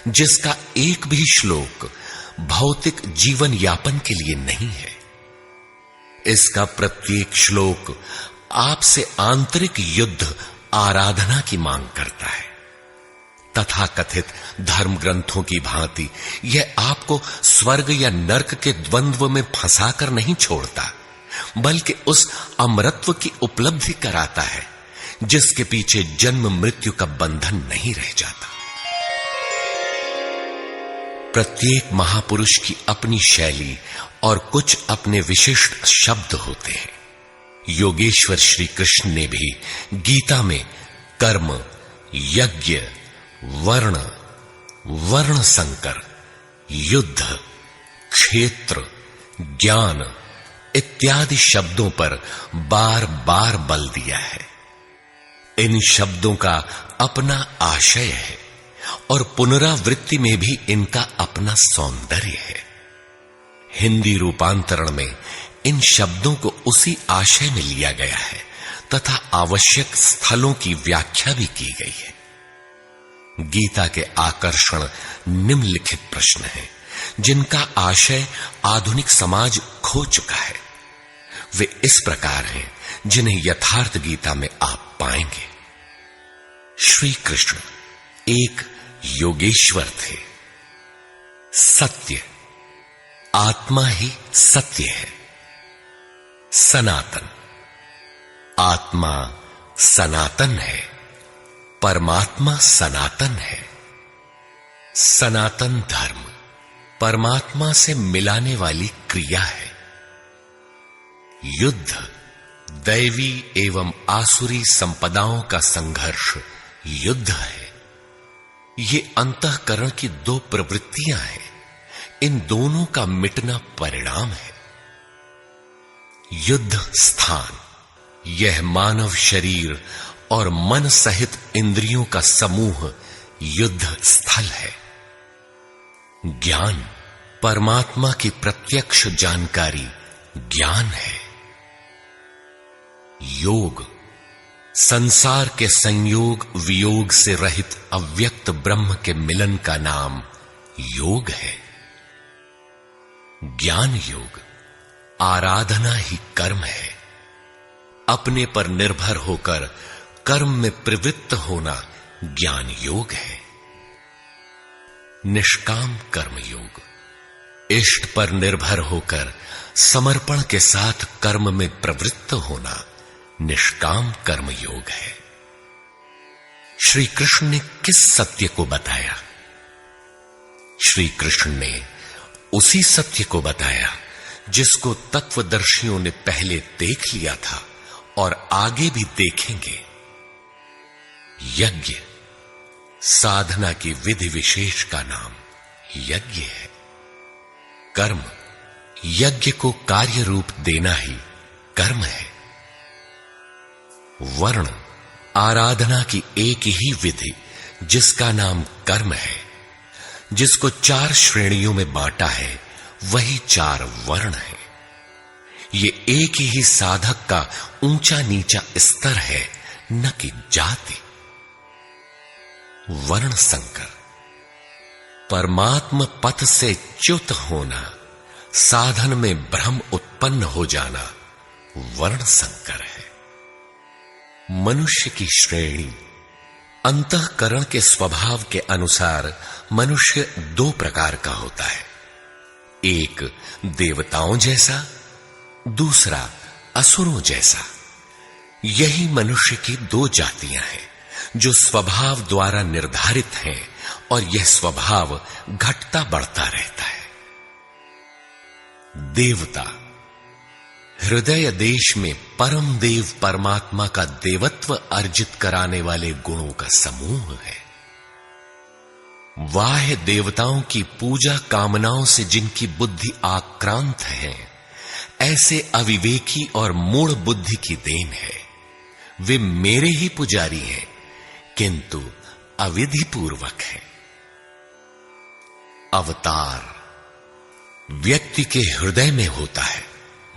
जिसका एक भी श्लोक भौतिक जीवन यापन के लिए नहीं है। इसका प्रत्येक श्लोक आपसे आंतरिक युद्ध आराधना की मांग करता है। तथाकथित धर्म ग्रंथों की भांति यह आपको स्वर्ग या नर्क के द्वंद्व में फंसाकर नहीं छोड़ता, बल्कि उस अमरत्व की उपलब्धि कराता है जिसके पीछे जन्म मृत्यु का बंधन नहीं रह जाता। प्रत्येक महापुरुष की अपनी शैली और कुछ अपने विशिष्ट शब्द होते हैं। योगेश्वर श्री कृष्ण ने भी गीता में कर्म, यज्ञ, वर्ण, वर्ण संकर, युद्ध, क्षेत्र, ज्ञान इत्यादि शब्दों पर बार बार बल दिया है। इन शब्दों का अपना आशय है और पुनरावृत्ति में भी इनका अपना सौंदर्य है। हिंदी रूपांतरण में इन शब्दों को उसी आशय में लिया गया है तथा आवश्यक स्थलों की व्याख्या भी की गई है। गीता के आकर्षण निम्नलिखित प्रश्न हैं, जिनका आशय आधुनिक समाज खो चुका है। वे इस प्रकार हैं जिन्हें यथार्थ गीता में आप पाएंगे। श्री कृष्ण एक योगेश्वर थे। सत्य, आत्मा ही सत्य है। सनातन, आत्मा सनातन है, परमात्मा सनातन है। सनातन धर्म परमात्मा से मिलाने वाली क्रिया है। युद्ध दैवी एवं आसुरी संपदाओं का संघर्ष युद्ध है। ये अंतःकरण की दो प्रवृत्तियां हैं। इन दोनों का मिटना परिणाम है। युद्ध स्थान, यह मानव शरीर और मन सहित इंद्रियों का समूह युद्ध स्थल है। ज्ञान, परमात्मा की प्रत्यक्ष जानकारी ज्ञान है। योग, संसार के संयोग वियोग से रहित अव्यक्त ब्रह्म के मिलन का नाम योग है। ज्ञान योग, आराधना ही कर्म है। अपने पर निर्भर होकर कर्म में प्रवृत्त होना ज्ञान योग है। निष्काम कर्म योग, इष्ट पर निर्भर होकर समर्पण के साथ कर्म में प्रवृत्त होना निष्काम कर्म योग है। श्री कृष्ण ने किस सत्य को बताया? श्री कृष्ण ने उसी सत्य को बताया जिसको तत्वदर्शियों ने पहले देख लिया था और आगे भी देखेंगे। यज्ञ साधना की विधि विशेष का नाम यज्ञ है। कर्म यज्ञ को कार्य रूप देना ही कर्म है। वर्ण आराधना की एक ही विधि जिसका नाम कर्म है, जिसको 4 श्रेणियों में बांटा है, वही 4 वर्ण है। ये एक ही साधक का ऊंचा नीचा स्तर है, न कि जाति। वर्ण संकर परमात्म पथ से च्युत होना, साधन में भ्रम उत्पन्न हो जाना वर्ण संकर है। मनुष्य की श्रेणी अंतःकरण के स्वभाव के अनुसार मनुष्य 2 प्रकार का होता है, एक देवताओं जैसा, दूसरा असुरों जैसा। यही मनुष्य की 2 जातियां हैं जो स्वभाव द्वारा निर्धारित हैं, और यह स्वभाव घटता बढ़ता रहता है। देवता हृदय देश में परम देव परमात्मा का देवत्व अर्जित कराने वाले गुणों का समूह है। वाह्य देवताओं की पूजा कामनाओं से जिनकी बुद्धि आक्रांत है, ऐसे अविवेकी और मूढ़ बुद्धि की देन है। वे मेरे ही पुजारी हैं, किंतु अविधि पूर्वक है। अवतार व्यक्ति के हृदय में होता है,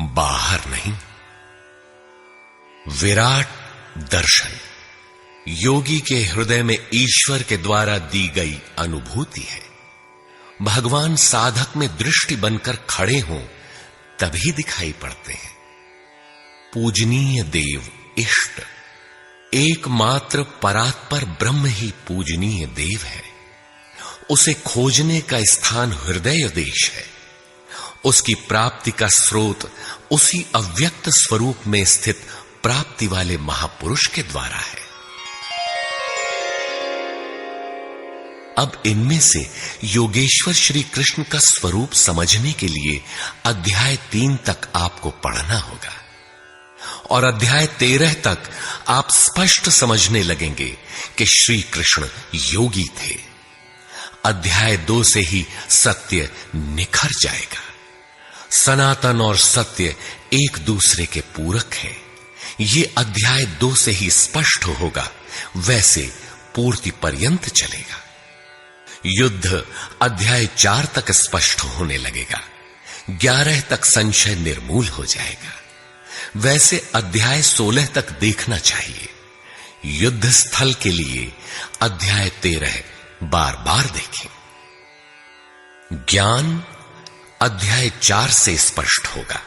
बाहर नहीं। विराट दर्शन योगी के हृदय में ईश्वर के द्वारा दी गई अनुभूति है। भगवान साधक में दृष्टि बनकर खड़े हों तभी दिखाई पड़ते हैं। पूजनीय देव इष्ट एकमात्र परात्पर ब्रह्म ही पूजनीय देव है। उसे खोजने का स्थान हृदय देश है। उसकी प्राप्ति का स्रोत उसी अव्यक्त स्वरूप में स्थित प्राप्ति वाले महापुरुष के द्वारा है। अब इनमें से योगेश्वर श्री कृष्ण का स्वरूप समझने के लिए अध्याय 3 तक आपको पढ़ना होगा, और अध्याय 13 तक आप स्पष्ट समझने लगेंगे कि श्री कृष्ण योगी थे। अध्याय 2 से ही सत्य निखर जाएगा। सनातन और सत्य एक दूसरे के पूरक हैं। ये अध्याय 2 से ही स्पष्ट होगा, वैसे पूर्ति पर्यंत चलेगा। युद्ध अध्याय 4 तक स्पष्ट होने लगेगा। 11 तक संशय निर्मूल हो जाएगा। वैसे अध्याय 16 तक देखना चाहिए। युद्ध स्थल के लिए अध्याय 13 बार बार देखें। ज्ञान अध्याय 4 से स्पष्ट होगा,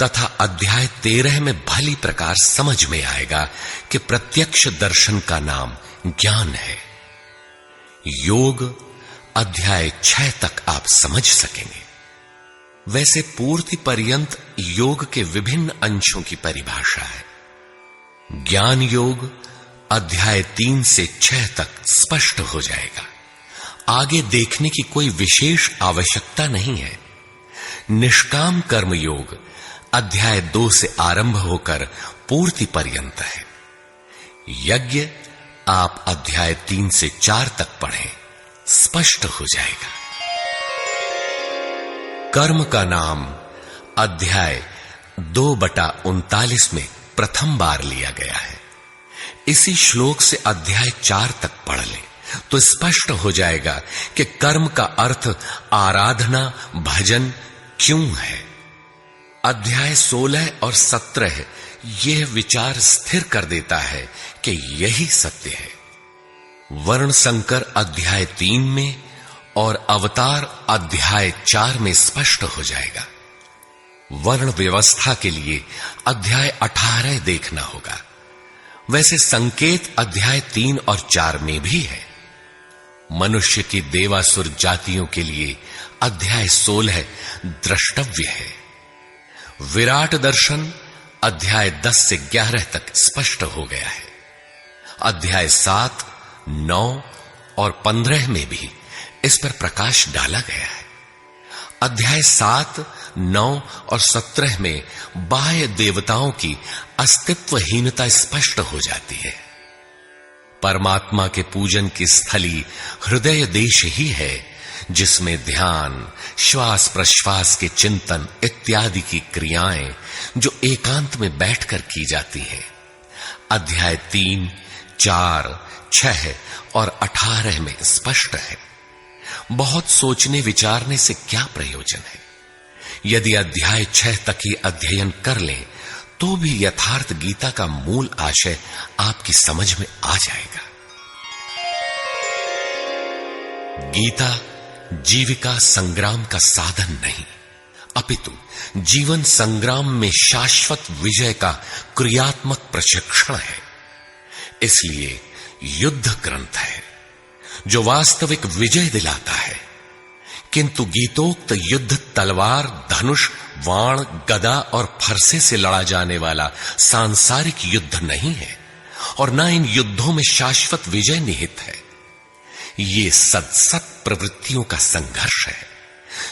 तथा अध्याय 13 में भली प्रकार समझ में आएगा कि प्रत्यक्ष दर्शन का नाम ज्ञान है। योग अध्याय 6 तक आप समझ सकेंगे। वैसे पूर्ति पर्यंत योग के विभिन्न अंशों की परिभाषा है। ज्ञान योग अध्याय 3 से 6 तक स्पष्ट हो जाएगा। आगे देखने की कोई विशेष आवश्यकता नहीं है। निष्काम कर्म योग अध्याय 2 से आरंभ होकर पूर्ति पर्यंत है। यज्ञ आप अध्याय 3 से 4 तक पढ़ें, स्पष्ट हो जाएगा। कर्म का नाम अध्याय 2/39 में प्रथम बार लिया गया है। इसी श्लोक से अध्याय 4 तक पढ़ लें तो स्पष्ट हो जाएगा कि कर्म का अर्थ आराधना भजन क्यों है। अध्याय 16 और 17 यह विचार स्थिर कर देता है कि यही सत्य है। वर्ण संकर अध्याय 3 में और अवतार अध्याय 4 में स्पष्ट हो जाएगा। वर्ण व्यवस्था के लिए अध्याय 18 देखना होगा। वैसे संकेत अध्याय 3 और 4 में भी है। मनुष्य की देवासुर जातियों के लिए अध्याय 16 द्रष्टव्य है। विराट दर्शन अध्याय 10 से 11 तक स्पष्ट हो गया है। अध्याय 7, 9 और 15 में भी इस पर प्रकाश डाला गया है। अध्याय 7, 9 और 17 में बाह्य देवताओं की अस्तित्वहीनता स्पष्ट हो जाती है। परमात्मा के पूजन की स्थली हृदय देश ही है, जिसमें ध्यान, श्वास प्रश्वास के चिंतन इत्यादि की क्रियाएं जो एकांत में बैठकर की जाती हैं। अध्याय 3, 4, 6 और 18 में स्पष्ट है। बहुत सोचने विचारने से क्या प्रयोजन है? यदि अध्याय 6 तक ही अध्ययन कर लें तो भी यथार्थ गीता का मूल आशय आपकी समझ में आ जाएगा। गीता जीविका संग्राम का साधन नहीं, अपितु जीवन संग्राम में शाश्वत विजय का क्रियात्मक प्रशिक्षण है। इसलिए युद्ध ग्रंथ है जो वास्तविक विजय दिलाता है, किंतु गीतोक्त युद्ध तलवार, धनुष, वाण, गदा और फरसे से लड़ा जाने वाला सांसारिक युद्ध नहीं है और न इन युद्धों में शाश्वत विजय निहित है। ये सत प्रवृत्तियों का संघर्ष है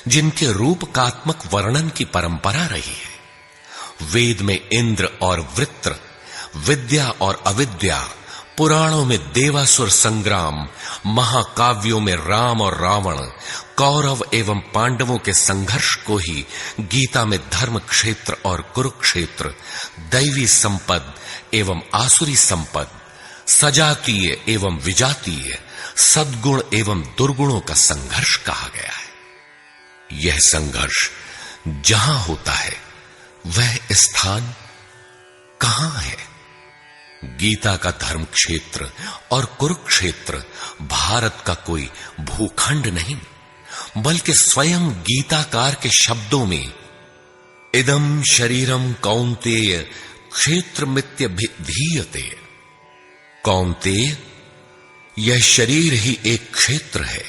जिनके रूपकात्मक वर्णन की परंपरा रही है। वेद में इंद्र और वृत्र, विद्या और अविद्या, पुराणों में देवासुर संग्राम, महाकाव्यों में राम और रावण, कौरव एवं पांडवों के संघर्ष को ही गीता में धर्म क्षेत्र और कुरुक्षेत्र, दैवी संपद एवं आसुरी संपद, सजातीय एवं विजातीय, सद्गुण एवं दुर्गुणों का संघर्ष कहा गया है। यह संघर्ष जहां होता है वह स्थान कहां है? गीता का धर्म क्षेत्र और कुरुक्षेत्र भारत का कोई भूखंड नहीं, बल्कि स्वयं गीताकार के शब्दों में इदं शरीरम कौन्तेय क्षेत्रमित्यभिधीयते। कौन्तेय, यह शरीर ही एक क्षेत्र है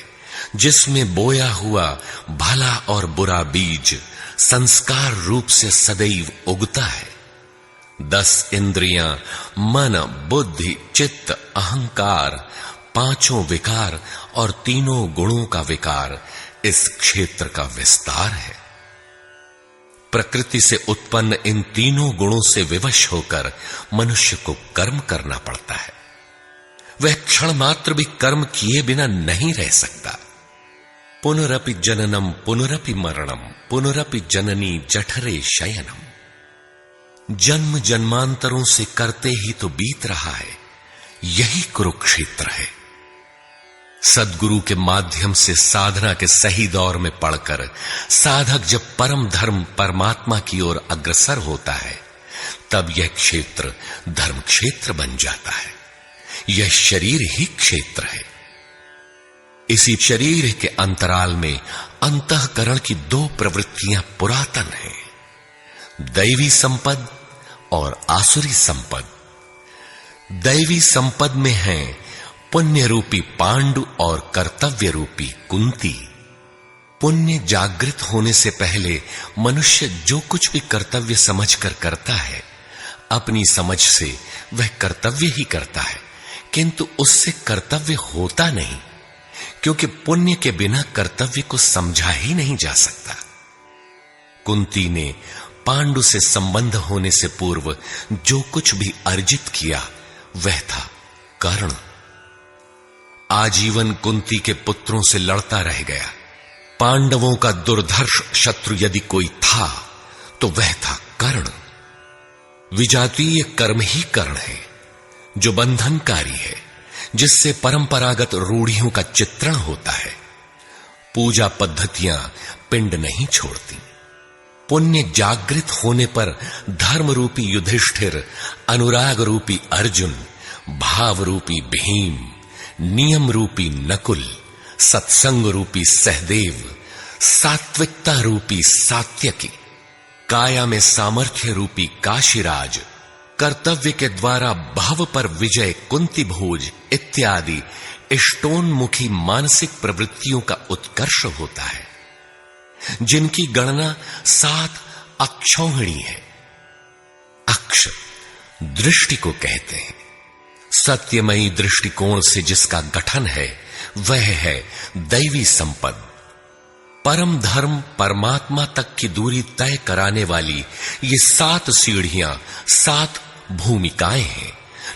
जिसमें बोया हुआ भला और बुरा बीज संस्कार रूप से सदैव उगता है। 10 इंद्रियां, मन, बुद्धि, चित्त, अहंकार, 5 विकार और 3 गुणों का विकार इस क्षेत्र का विस्तार है। प्रकृति से उत्पन्न इन 3 गुणों से विवश होकर मनुष्य को कर्म करना पड़ता है। वह क्षण मात्र भी कर्म किए बिना नहीं रह सकता। पुनरपि जननम पुनरपि मरणम पुनरपि जननी जठरे शयनम। जन्म जन्मांतरों से करते ही तो बीत रहा है, यही कुरुक्षेत्र है। सद्गुरु के माध्यम से साधना के सही दौर में पड़कर साधक जब परम धर्म परमात्मा की ओर अग्रसर होता है, तब यह क्षेत्र धर्म क्षेत्र बन जाता है। यह शरीर ही क्षेत्र है। इसी शरीर के अंतराल में अंतःकरण की 2 प्रवृत्तियां पुरातन हैं, दैवी संपद और आसुरी संपद। दैवी संपद में है पुण्य रूपी पांडु और कर्तव्य रूपी कुंती। पुण्य जागृत होने से पहले मनुष्य जो कुछ भी कर्तव्य समझकर करता है, अपनी समझ से वह कर्तव्य ही करता है, किंतु उससे कर्तव्य होता नहीं, क्योंकि पुण्य के बिना कर्तव्य को समझा ही नहीं जा सकता। कुंती ने पांडु से संबंध होने से पूर्व जो कुछ भी अर्जित किया वह था कर्ण। आजीवन कुंती के पुत्रों से लड़ता रह गया। पांडवों का दुर्धर्ष शत्रु यदि कोई था तो वह था कर्ण। विजातीय कर्म ही कर्ण है जो बंधनकारी है, जिससे परंपरागत रूढ़ियों का चित्रण होता है। पूजा पद्धतियां पिंड नहीं छोड़ती। पुण्य जागृत होने पर धर्म रूपी युधिष्ठिर, अनुराग रूपी अर्जुन, भाव रूपी भीम, नियम रूपी नकुल, सत्संग रूपी सहदेव, सात्विकता रूपी सात्यकी, काया में सामर्थ्य रूपी काशीराज, कर्तव्य के द्वारा भव पर विजय कुंती भोज इत्यादि इष्टोन्मुखी मानसिक प्रवृत्तियों का उत्कर्ष होता है, जिनकी गणना 7 अक्षौहिणी है। अक्ष दृष्टि को कहते हैं। सत्यमयी दृष्टिकोण से जिसका गठन है वह है दैवी संपद। परम धर्म परमात्मा तक की दूरी तय कराने वाली ये 7 सीढ़ियां, 7 भूमिकाएं हैं।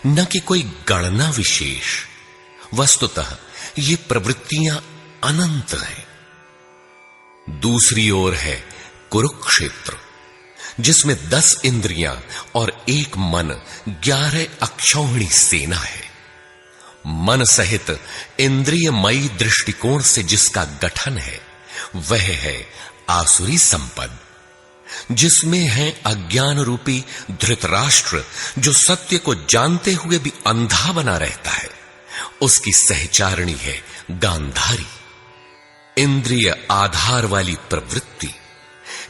न कि कोई गणना विशेष। वस्तुतः ये प्रवृत्तियां अनंत हैं। दूसरी ओर है कुरुक्षेत्र, जिसमें 10 इंद्रियां और 1 मन 11 अक्षौहिणी सेना है। मन सहित इंद्रियमयी दृष्टिकोण से जिसका गठन है वह है आसुरी संपद, जिसमें है अज्ञान रूपी धृतराष्ट्र, जो सत्य को जानते हुए भी अंधा बना रहता है। उसकी सहचारिणी है गांधारी। इंद्रिय आधार वाली प्रवृत्ति,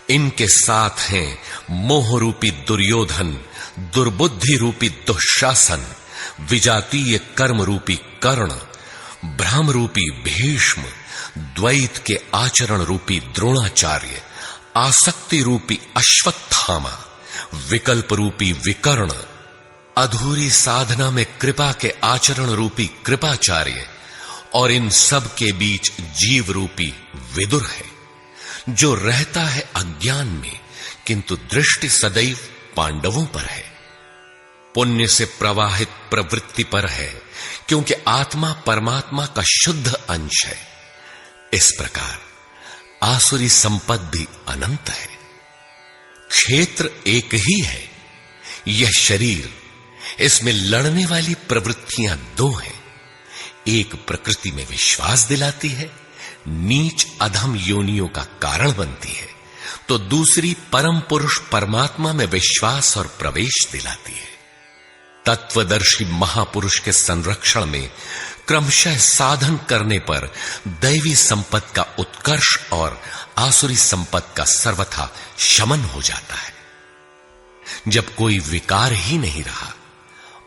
इनके साथ हैं मोह रूपी दुर्योधन, दुर्बुद्धि रूपी दुःशासन, विजातीय कर्म रूपी कर्ण, भ्रम रूपी भीष्म, द्वैत के आचरण रूपी द्रोणाचार्य, आसक्ति रूपी अश्वत्थामा, विकल्प रूपी विकर्ण, अधूरी साधना में कृपा के आचरण रूपी कृपाचार्य, और इन सब के बीच जीव रूपी विदुर है, जो रहता है अज्ञान में, किंतु दृष्टि सदैव पांडवों पर है। पुण्य से प्रवाहित प्रवृत्ति पर है, क्योंकि आत्मा परमात्मा का शुद्ध अंश है। इस प्रकार आसुरी संपद भी अनंत है। क्षेत्र एक ही है, यह शरीर, इसमें लड़ने वाली प्रवृत्तियां 2 हैं। एक प्रकृति में विश्वास दिलाती है, नीच अधम योनियों का कारण बनती है, तो दूसरी परम पुरुष परमात्मा में विश्वास और प्रवेश दिलाती है। तत्वदर्शी महापुरुष के संरक्षण में क्रमशः साधन करने पर दैवी संपत्ति का उत्कर्ष और आसुरी संपत्ति का सर्वथा शमन हो जाता है। जब कोई विकार ही नहीं रहा,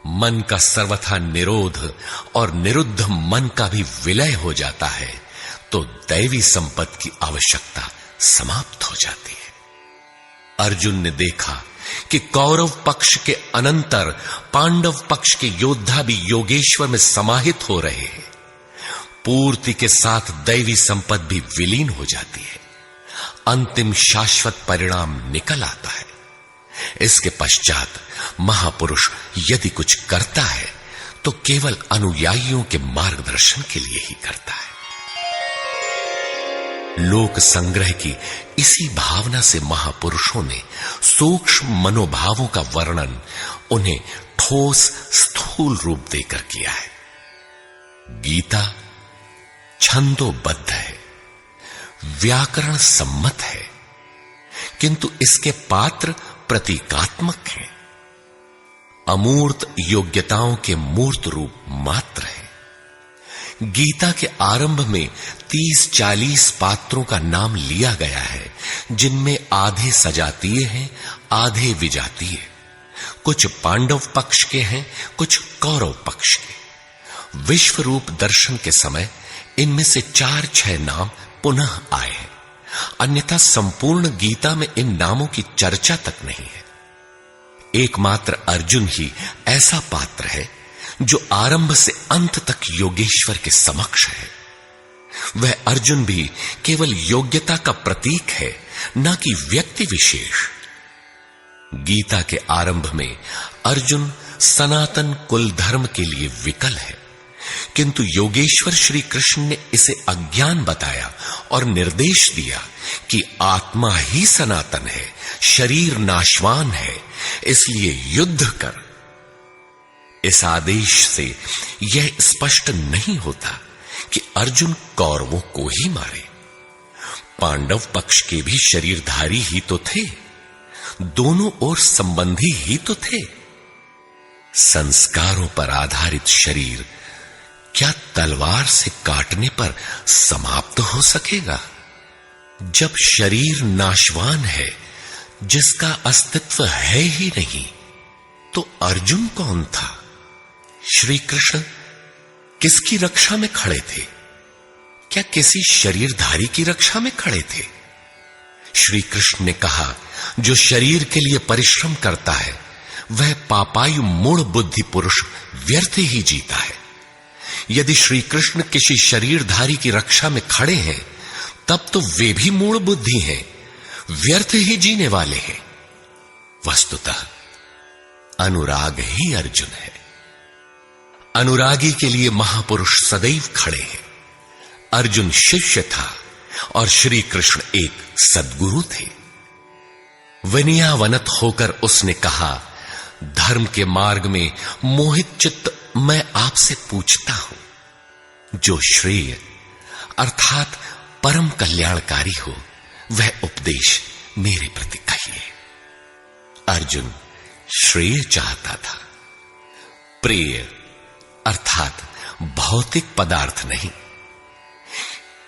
मन का सर्वथा निरोध और निरुद्ध मन का भी विलय हो जाता है, तो दैवी संपत्ति की आवश्यकता समाप्त हो जाती है। अर्जुन ने देखा कि कौरव पक्ष के अनंतर पांडव पक्ष के योद्धा भी योगेश्वर में समाहित हो रहे हैं। पूर्ति के साथ दैवी संपत्ति भी विलीन हो जाती है। अंतिम शाश्वत परिणाम निकल आता है। इसके पश्चात महापुरुष यदि कुछ करता है तो केवल अनुयायियों के मार्गदर्शन के लिए ही करता है। लोक संग्रह की इसी भावना से महापुरुषों ने सूक्ष्म मनोभावों का वर्णन उन्हें ठोस स्थूल रूप देकर किया है। गीता छंदोबद्ध है, व्याकरण सम्मत है, किंतु इसके पात्र प्रतीकात्मक हैं। अमूर्त योग्यताओं के मूर्त रूप मात्र है। गीता के आरंभ में 30-40 पात्रों का नाम लिया गया है, जिनमें आधे सजातीय हैं, आधे विजातीय। कुछ पांडव पक्ष के हैं, कुछ कौरव पक्ष के। विश्व रूप दर्शन के समय इनमें से 4-6 नाम पुनः आए हैं, अन्यथा संपूर्ण गीता में इन नामों की चर्चा तक नहीं है। एकमात्र अर्जुन ही ऐसा पात्र है जो आरंभ से अंत तक योगेश्वर के समक्ष है। वह अर्जुन भी केवल योग्यता का प्रतीक है, न कि व्यक्ति विशेष। गीता के आरंभ में अर्जुन सनातन कुल धर्म के लिए विकल है, किंतु योगेश्वर श्री कृष्ण ने इसे अज्ञान बताया और निर्देश दिया कि आत्मा ही सनातन है, शरीर नाशवान है, इसलिए युद्ध कर। इस आदेश से यह स्पष्ट नहीं होता कि अर्जुन कौरवों को ही मारे। पांडव पक्ष के भी शरीरधारी ही तो थे, दोनों ओर संबंधी ही तो थे। संस्कारों पर आधारित शरीर क्या तलवार से काटने पर समाप्त हो सकेगा? जब शरीर नाशवान है, जिसका अस्तित्व है ही नहीं, तो अर्जुन कौन था? श्री कृष्ण किसकी रक्षा में खड़े थे? क्या किसी शरीरधारी की रक्षा में खड़े थे? श्री कृष्ण ने कहा, जो शरीर के लिए परिश्रम करता है वह पापायु मूढ़ बुद्धि पुरुष व्यर्थ ही जीता है। यदि श्री कृष्ण किसी शरीरधारी की रक्षा में खड़े हैं, तब तो वे भी मूढ़ बुद्धि हैं, व्यर्थ ही जीने वाले हैं। वस्तुतः अनुराग ही अर्जुन है। अनुरागी के लिए महापुरुष सदैव खड़े हैं। अर्जुन शिष्य था और श्री कृष्ण एक सद्गुरु थे। विनयावनत होकर उसने कहा, धर्म के मार्ग में मोहित चित्त मैं आपसे पूछता हूं, जो श्रेय अर्थात परम कल्याणकारी हो वह उपदेश मेरे प्रति कहिए। अर्जुन श्रेय चाहता था, प्रिय अर्थात भौतिक पदार्थ नहीं।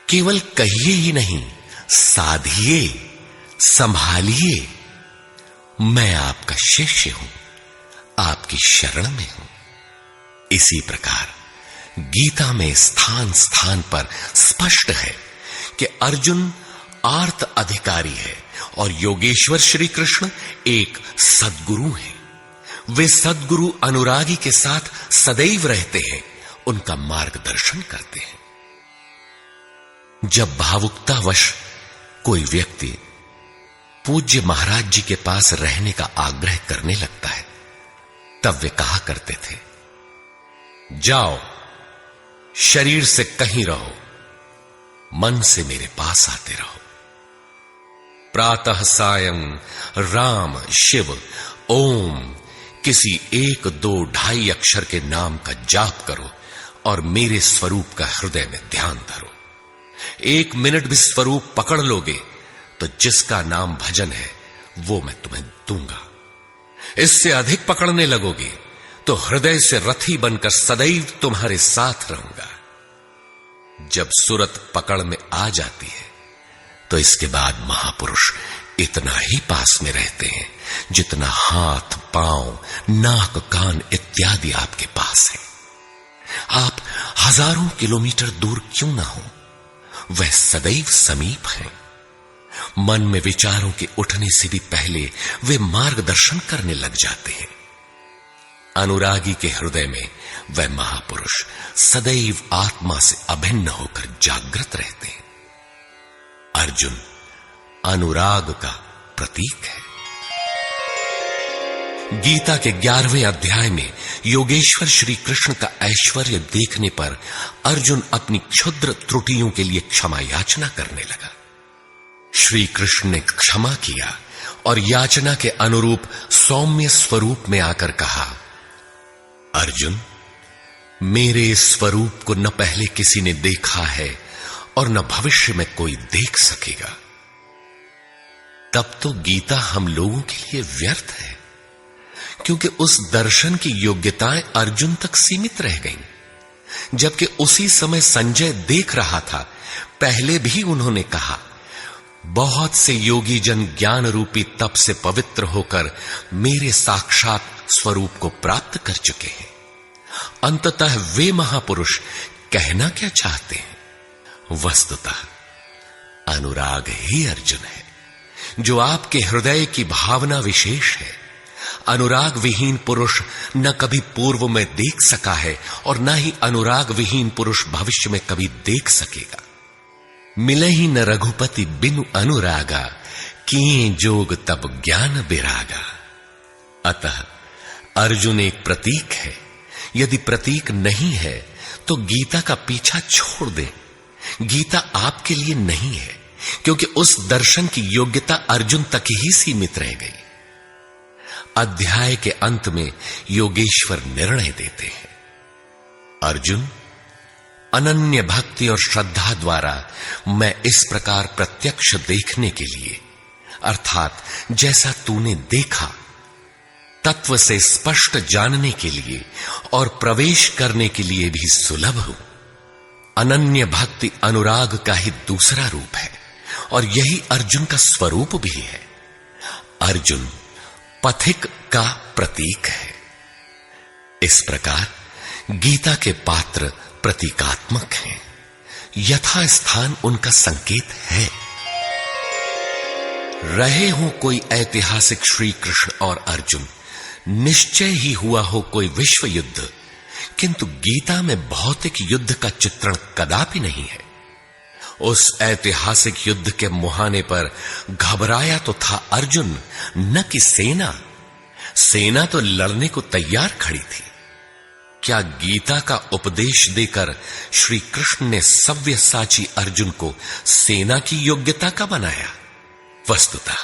केवल कहिए ही नहीं, साधिए, संभालिए। मैं आपका शिष्य हूं, आपकी शरण में हूं। इसी प्रकार गीता में स्थान स्थान पर स्पष्ट है कि अर्जुन आर्त अधिकारी है और योगेश्वर श्री कृष्ण एक सद्गुरु हैं। वे सद्गुरु अनुरागी के साथ सदैव रहते हैं, उनका मार्गदर्शन करते हैं। जब भावुकतावश कोई व्यक्ति पूज्य महाराज जी के पास रहने का आग्रह करने लगता है, तब वे कहा करते थे, जाओ, शरीर से कहीं रहो, मन से मेरे पास आते रहो। प्रातः सायं राम शिव ओम किसी 1, 2, 2.5 अक्षर के नाम का जाप करो और मेरे स्वरूप का हृदय में ध्यान धरो। 1 मिनट भी स्वरूप पकड़ लोगे तो जिसका नाम भजन है वो मैं तुम्हें दूंगा। इससे अधिक पकड़ने लगोगे तो हृदय से रथी बनकर सदैव तुम्हारे साथ रहूंगा। जब सुरत पकड़ में आ जाती है तो इसके बाद महापुरुष इतना ही पास में रहते हैं जितना हाथ, पांव, नाक, कान इत्यादि आपके पास है। आप हजारों किलोमीटर दूर क्यों ना हो, वह सदैव समीप है। मन में विचारों के उठने से भी पहले वे मार्गदर्शन करने लग जाते हैं। अनुरागी के हृदय में वह महापुरुष सदैव आत्मा से अभिन्न होकर जागृत रहते हैं। अर्जुन अनुराग का प्रतीक है। गीता के 11वें अध्याय में योगेश्वर श्री कृष्ण का ऐश्वर्य देखने पर अर्जुन अपनी क्षुद्र त्रुटियों के लिए क्षमा याचना करने लगा। श्री कृष्ण ने क्षमा किया और याचना के अनुरूप सौम्य स्वरूप में आकर कहा, अर्जुन, मेरे स्वरूप को न पहले किसी ने देखा है और न भविष्य में कोई देख सकेगा। तब तो गीता हम लोगों के लिए व्यर्थ है, क्योंकि उस दर्शन की योग्यताएं अर्जुन तक सीमित रह गईं। जबकि उसी समय संजय देख रहा था। पहले भी उन्होंने कहा, बहुत से योगी जन ज्ञान रूपी तप से पवित्र होकर मेरे साक्षात स्वरूप को प्राप्त कर चुके हैं। अंततः वे महापुरुष कहना क्या चाहते हैं? वस्तुतः अनुराग ही अर्जुन है, जो आपके हृदय की भावना विशेष है। अनुराग विहीन पुरुष न कभी पूर्व में देख सका है और न ही अनुराग विहीन पुरुष भविष्य में कभी देख सकेगा। मिले ही न रघुपति बिनु अनुरागा, किए जोग तब ज्ञान बिरागा। अतः अर्जुन एक प्रतीक है। यदि प्रतीक नहीं है तो गीता का पीछा छोड़ दें। गीता आपके लिए नहीं है, क्योंकि उस दर्शन की योग्यता अर्जुन तक ही सीमित रह गई। अध्याय के अंत में योगेश्वर निर्णय देते हैं, अर्जुन, अनन्य भक्ति और श्रद्धा द्वारा मैं इस प्रकार प्रत्यक्ष देखने के लिए, अर्थात जैसा तूने देखा, तत्व से स्पष्ट जानने के लिए और प्रवेश करने के लिए भी सुलभ हूं। अनन्य भक्ति अनुराग का ही दूसरा रूप है और यही अर्जुन का स्वरूप भी है। अर्जुन पथिक का प्रतीक है। इस प्रकार गीता के पात्र प्रतीकात्मक हैं, यथा स्थान उनका संकेत है। रहे हो कोई ऐतिहासिक श्री कृष्ण और अर्जुन, निश्चय ही हुआ हो कोई विश्व युद्ध, किंतु गीता में भौतिक युद्ध का चित्रण कदापि नहीं है। उस ऐतिहासिक युद्ध के मुहाने पर घबराया तो था अर्जुन, न कि सेना। सेना तो लड़ने को तैयार खड़ी थी। क्या गीता का उपदेश देकर श्री कृष्ण ने सव्यसाची अर्जुन को सेना की योग्यता का बनाया? वस्तुतः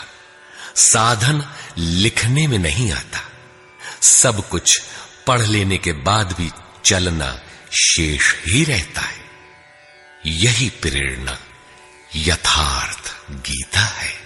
साधन लिखने में नहीं आता, सब कुछ पढ़ लेने के बाद भी चलना शेष ही रहता है। यही प्रेरणा यथार्थ गीता है।